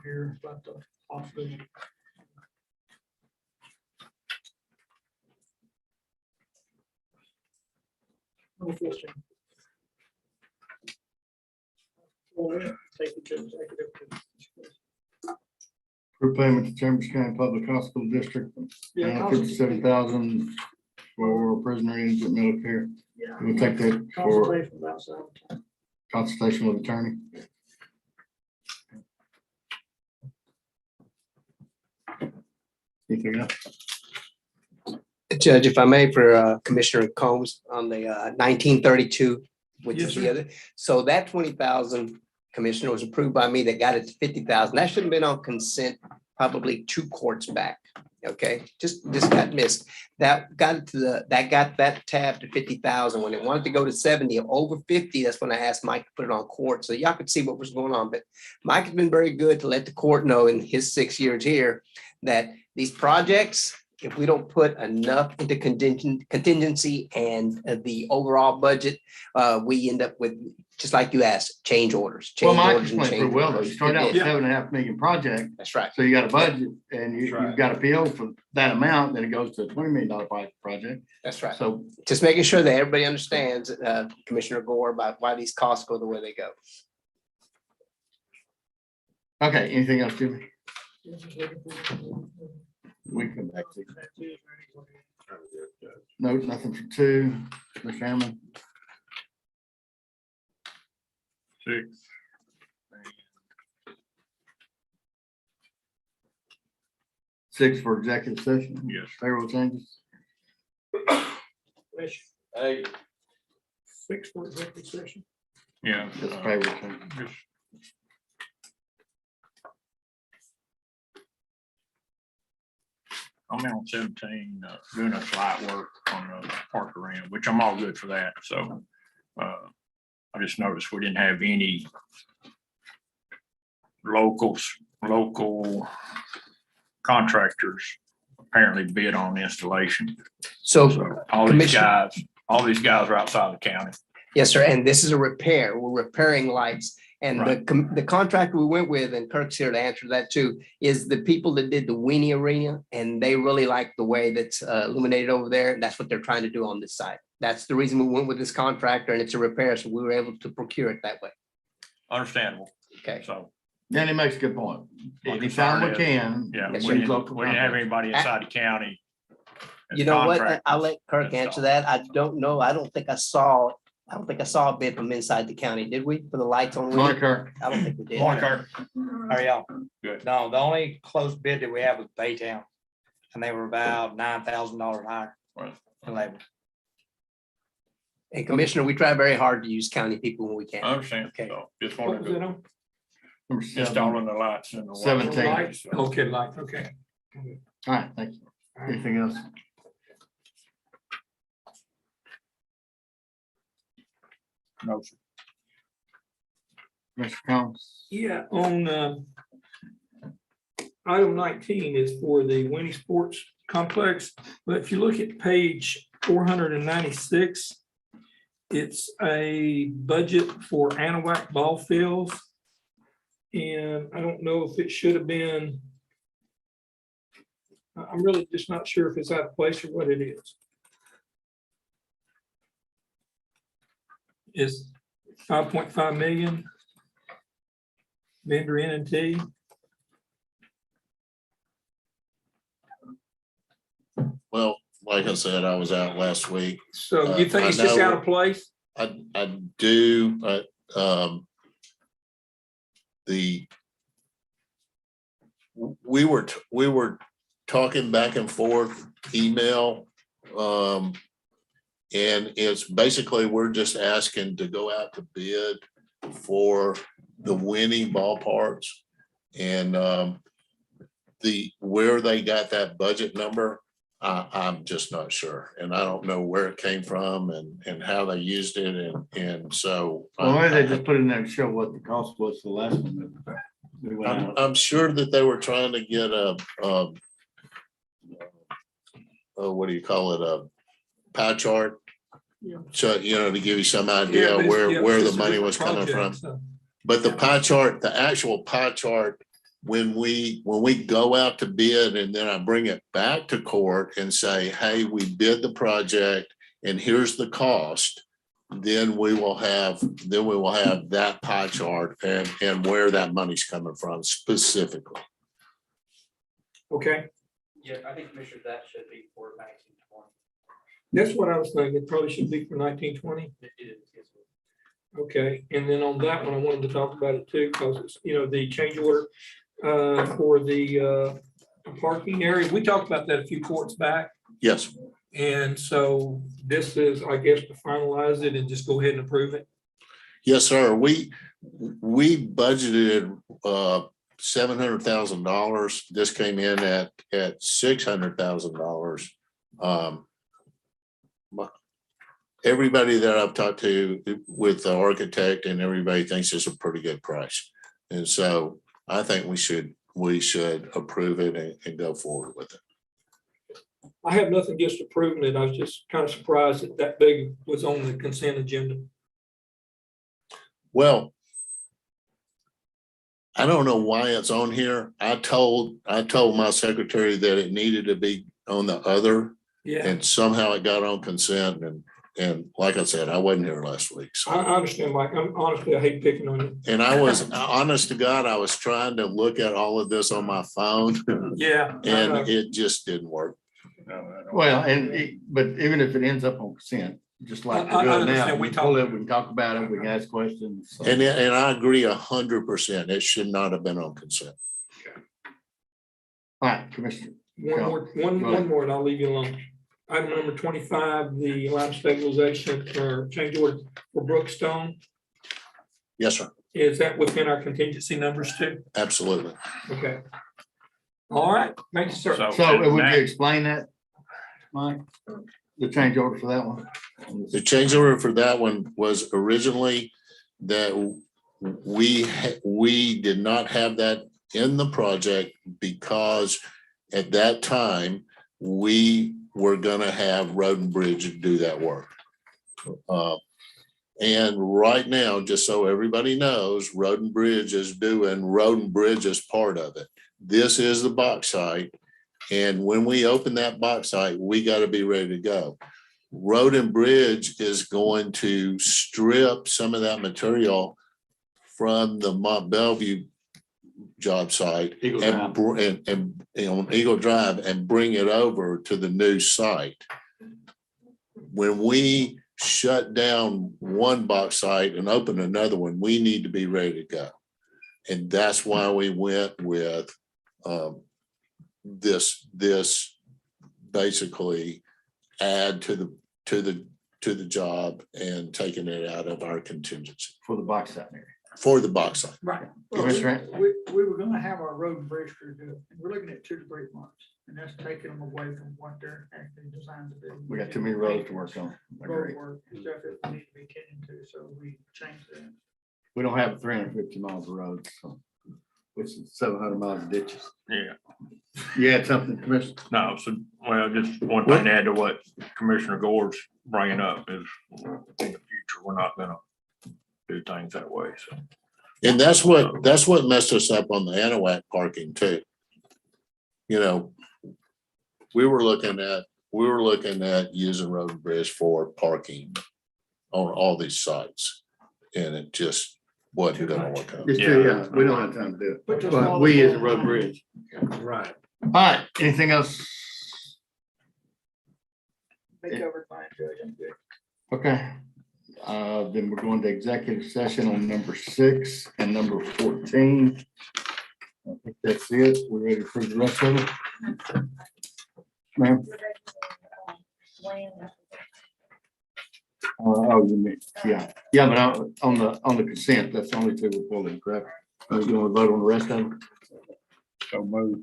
Here about the hospital. No fishing. Well, yeah, take it to executive. Group payment to Chambers County Public Hospital District, Yeah, 57,000 for prisoner indigent medical care. Yeah. We'll take that for Consultation about some. consultation with attorney. Anything else? Judge, if I may, for Commissioner Combs on the 1932, which Yes, is the sir. other. So that 20,000, Commissioner, was approved by me that got it to 50,000. That should have been on consent probably 2 courts back. Okay, just got missed. That got it to that tab to 50,000. When it wanted to go to 70 or over 50, that's when I asked Mike to put it on court. So y'all could see what was going on. But Mike has been very good to let the court know in his 6 years here that these projects, if we don't put enough into contingency and the overall budget, we end up with, just like you asked, change orders. Well, change Mike orders, and explained pretty change well, though. orders. You start out with It did. $7.5 million project, That's right. so you got a budget and That's right. you've got a PO for that amount, then it goes to a $20 million project. That's right. So, Just making sure that everybody understands, Commissioner Gore, about why these costs go the way they go. okay, anything else, Jimmy? We can come back to you. No, nothing for 2. Mr. Hammond, 6. 6 for executive session. Yes. Payroll changes. Hey. 6 for executive session. Yeah. Just payroll changes. Just- I'm on 17, doing a slight work on the park arena, which I'm all good for that, so. I just noticed we didn't have any local contractors apparently bid on installation. So, So all Commissioner- these guys are outside the county. yes, sir, and this is a repair. We're repairing lights. And the contractor we went with, and Kirk's here to answer that too, is the people that did the Weenie Arena, and they really like the way that's illuminated over there. That's what they're trying to do on this site. That's the reason we went with this contractor, and it's a repair, so we were able to procure it that way. Understandable. Okay. So. Danny makes a good point. my Anytime we concern is, can. Yeah, Yes, we sir. didn't have anybody inside the county. as You know what? contractors I'll let Kirk answer install. that. I don't know. I don't think I saw a bid from inside the county, did we, for the lights on? Morning, Weenie? Kirk. I don't think we did. Morning, Kirk. How are y'all? Good. No, the only close bid that we have was Baytown, and they were about $9,000 higher. Right. in labor. And Commissioner, we try very hard to use county people when we can. I understand. Okay. So just What wanted was it to on? Number seven. installing the lights in the. 17. Lights? Okay, lights, okay. All right, thank you. Anything else? No, sir. Mr. Combs? Yeah, on item 19 is for the Winnie Sports Complex, but if you look at page 496, it's a budget for Anahuac ball fields. And I don't know if it should have been, I'm really just not sure if it's out of place or what it is. It's 5.5 million. Vendor N&T. Well, like I said, I was out last week. So you think I it's just know- out of place? I do, but we were talking back and forth email. And it's basically, we're just asking to go out to bid for the winning ballparks. And where they got that budget number, I'm just not sure. And I don't know where it came from and how they used it. And so. Well, maybe they just put it in there to show what the cost was for the last one. We went out. I'm sure that they were trying to get what do you call it? A pie chart. Yeah. So, to give you some Yeah, idea but it's- yeah, where it's the just a money different was coming from. project, so. But the pie chart, the actual pie chart, when we go out to bid and then I bring it back to court and say, hey, we bid the project and here's the cost, then we will have that pie chart and where that money's coming from specifically. Okay, Yeah, I think Commissioner, that should be for 1920. that's what I was thinking. It probably should be for 1920. Okay, and then on that one, I wanted to talk about it too, because it's, the change order for the parking area. We talked about that a few courts back. Yes. And so this is, I guess, to finalize it and just go ahead and approve it. Yes, sir. We budgeted $700,000. This came in at $600,000. Everybody that I've talked to with the architect and everybody thinks it's a pretty good price. And so I think we should approve it and go forward with it. I have nothing against approving it. I was just kind of surprised that big was on the consent agenda. Well, I don't know why it's on here. I told my secretary that it needed to be on the other. Yeah, And somehow it got on consent and like I said, I wasn't here last week. So. I understand, Mike. I hate picking on you. And I was, honest to God, I was trying to look at all of this on my phone. Yeah. And it just didn't work. Well, but even if it ends up on consent, just like we're I doing now, understand. we pull it, we can talk about it, we can ask questions. So- And I agree 100%. It should not have been on consent. All right, Commissioner. One more, and I'll leave you alone. Item number 25, the lime stabilization or change order for Brookstone. Yes, sir. Is that within our contingency numbers too? Absolutely. Okay. All right, thank you, sir. So would you explain that, Mike? The change order for that one? The change order for that one was originally that we did not have that in the project because at that time, we were gonna have Road and Bridge do that work. And right now, just so everybody knows, Road and Bridge is doing Road and Bridge as part of it. This is the box site. And when we open that box site, we got to be ready to go. Road and Bridge is going to strip some of that material from the Mont Bellevue job site and on Eagle Drive and bring it over to the new site. When we shut down one box site and open another one, we need to be ready to go. And that's why we went with this basically add to the job and taking it out of our contingency For the box site area. for the box site. Right. Commissioner? We were gonna have our road and bridge crew do it, and we're looking at 2 to 3 months, and that's taking them away from what they're actually designed to do. We got too many roads to work on. I Road agree. work and stuff that we need to be tending to, so we changed that. We don't have 350 miles of roads, so, which is 700 miles of ditches. Yeah, You had something, Commissioner? no, so, well, just one thing to add to what Commissioner Gore's bringing up is in the future, we're not gonna do things that way, so. And that's what messed us up on the Anahuac parking too. You know, we were looking at using Road and Bridge for parking on all these sites. And it just wasn't gonna work out. Just, yeah, we don't have time to do But it. just But we as a road and bridge. Right. All right, anything else? They covered mine, Judge, I'm good. Okay. Then we're going to executive session on number 6 and number 14. I think that's it. We're ready for the rest of it. Ma'am? Oh, you mean, yeah, but on the consent, that's the only 2 we're pulling, correct? Are you going to vote on the rest of them? So move.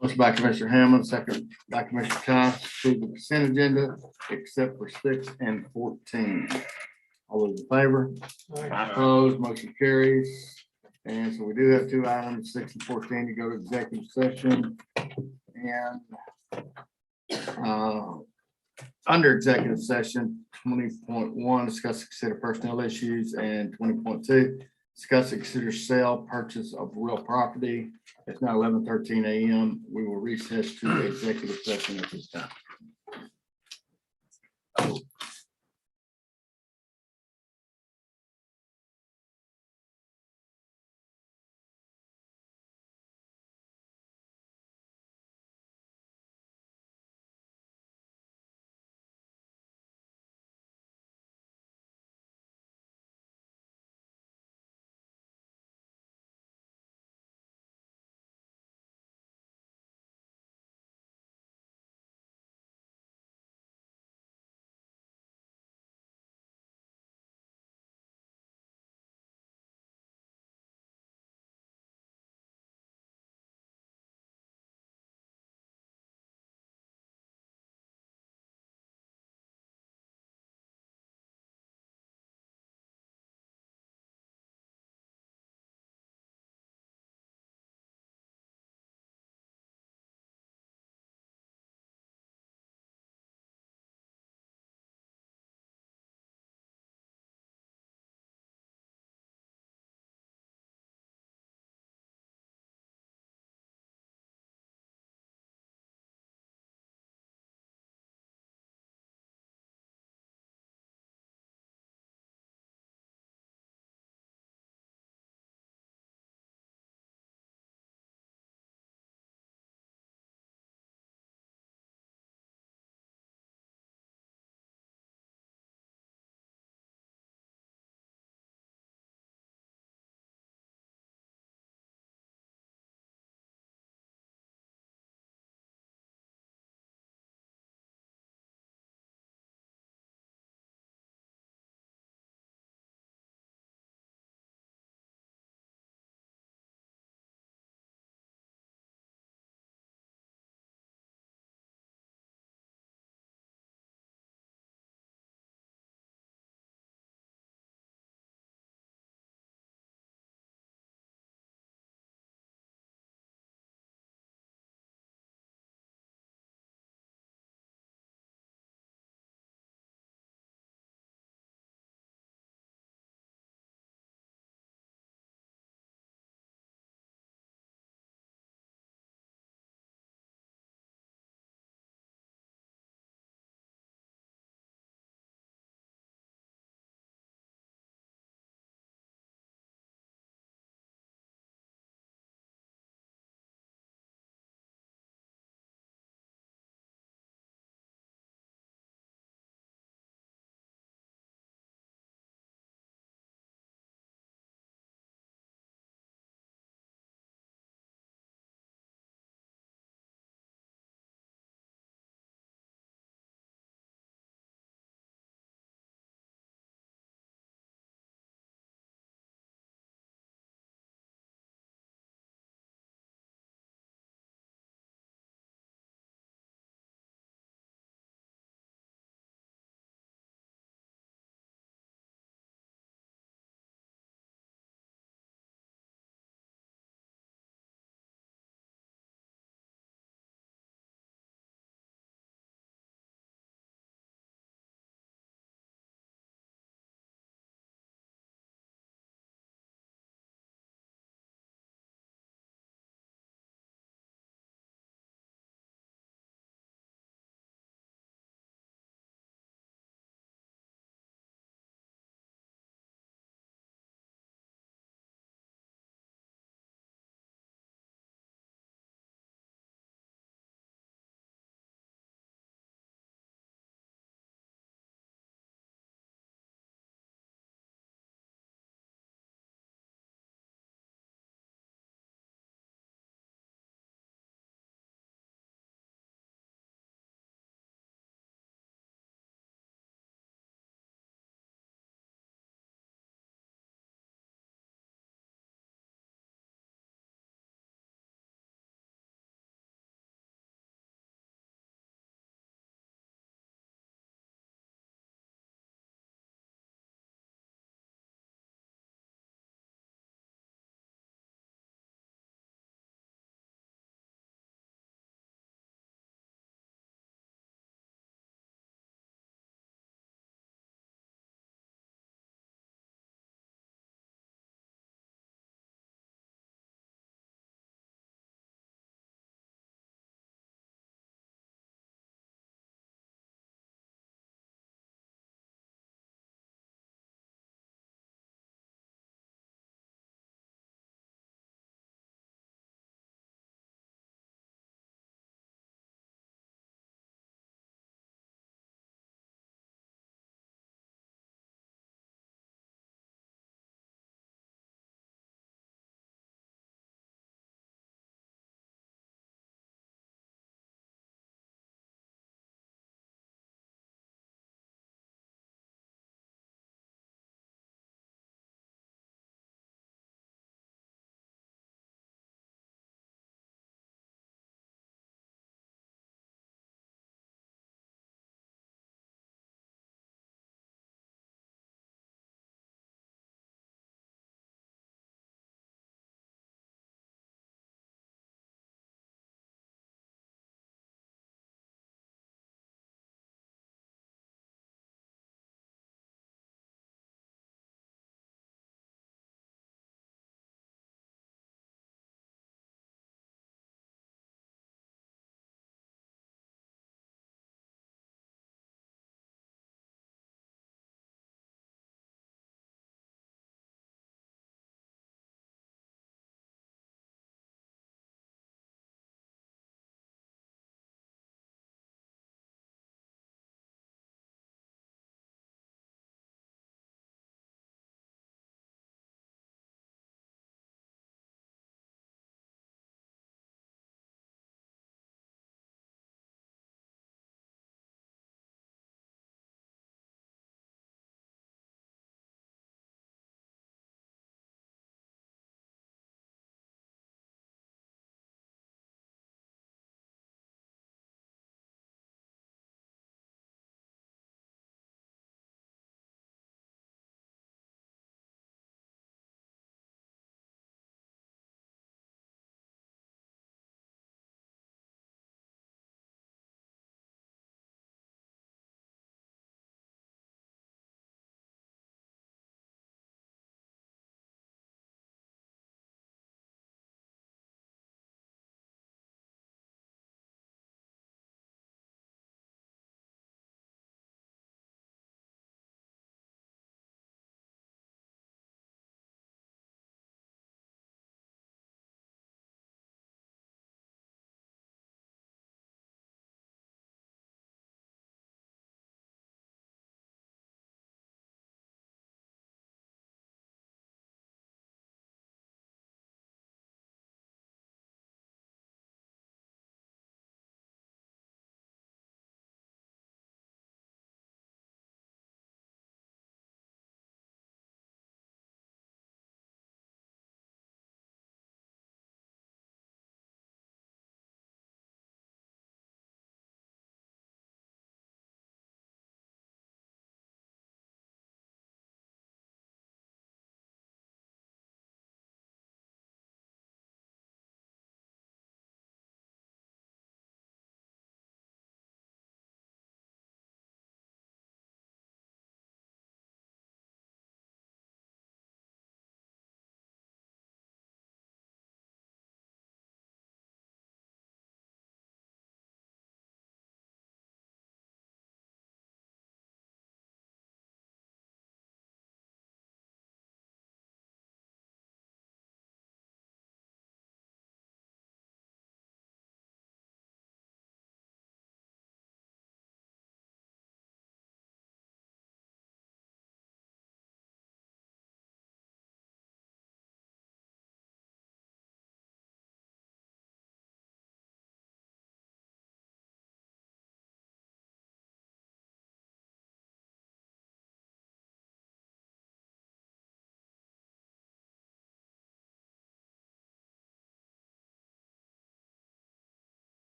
Motion by Commissioner Hammond, second by Commissioner Cox, approve the consent agenda except for 6 and 14. All those in favor? Opposed, motion carries. And so we do have 2 items, 6 and 14, to go to executive session. And under executive session, 20.1, discuss and consider personnel issues, and 20.2, discuss and consider sale, purchase of real property. It's now 11:13 a.m. We will recess to executive session at this time.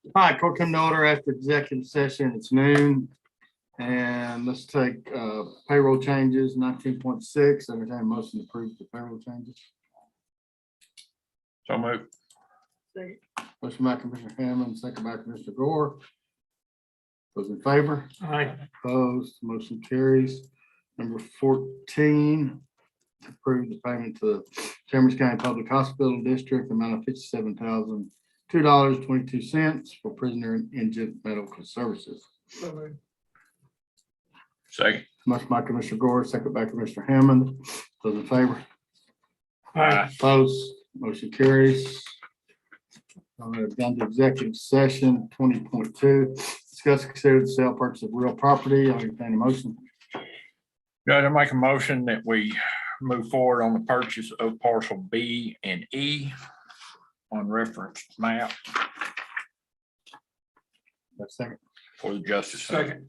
All right, court come to order after executive session. It's noon. And let's take payroll changes, 19.6. Entertain a motion to approve the payroll changes. So move. Motion by Commissioner Hammond, second by Commissioner Gore. Those in favor? Aye. Opposed, motion carries. Number 14, approve the payment to the Chambers County Public Hospital District, amount of $57,002.22 for prisoner and indigent medical services. Second. Motion by Commissioner Gore, second by Commissioner Hammond. Those in favor? Aye. Opposed, motion carries. Down to executive session 20.2. Discuss, consider the sale, purchase of real property. I'll entertain a motion. Judge, I make a motion that we move forward on the purchase of parcel B and E on reference map That's second. for the Justice Center. Second.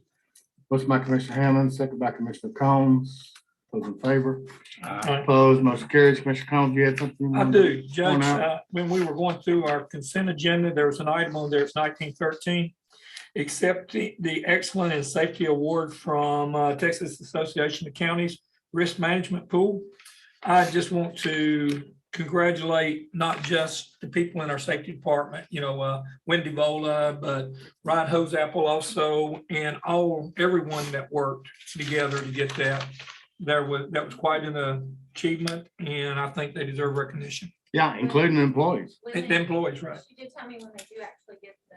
Motion by Commissioner Hammond, second by Commissioner Combs. Those in favor? Aye. Opposed, motion carries. Commissioner Combs, you had something? you I wanted do, to Judge, point out? when we were going through our consent agenda, there was an item on there, it's 1913. Accept the excellent and safety award from Texas Association of Counties Risk Management Pool. I just want to congratulate not just the people in our safety department, Wendy Vola, but Ryan Hosapple also, and everyone that worked together to get that. That was quite an achievement, and I think they deserve recognition. Yeah, including the employees. And the employees, right? She did tell me when they do actually get the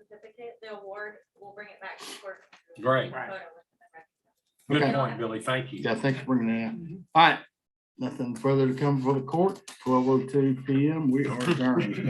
certificate, the award, we'll bring it back to court. Great. Good Okay. point, Billy. Thank you. Yeah, thanks for bringing that up. All right, nothing further to come before the court. 12:02 PM. We are adjourned.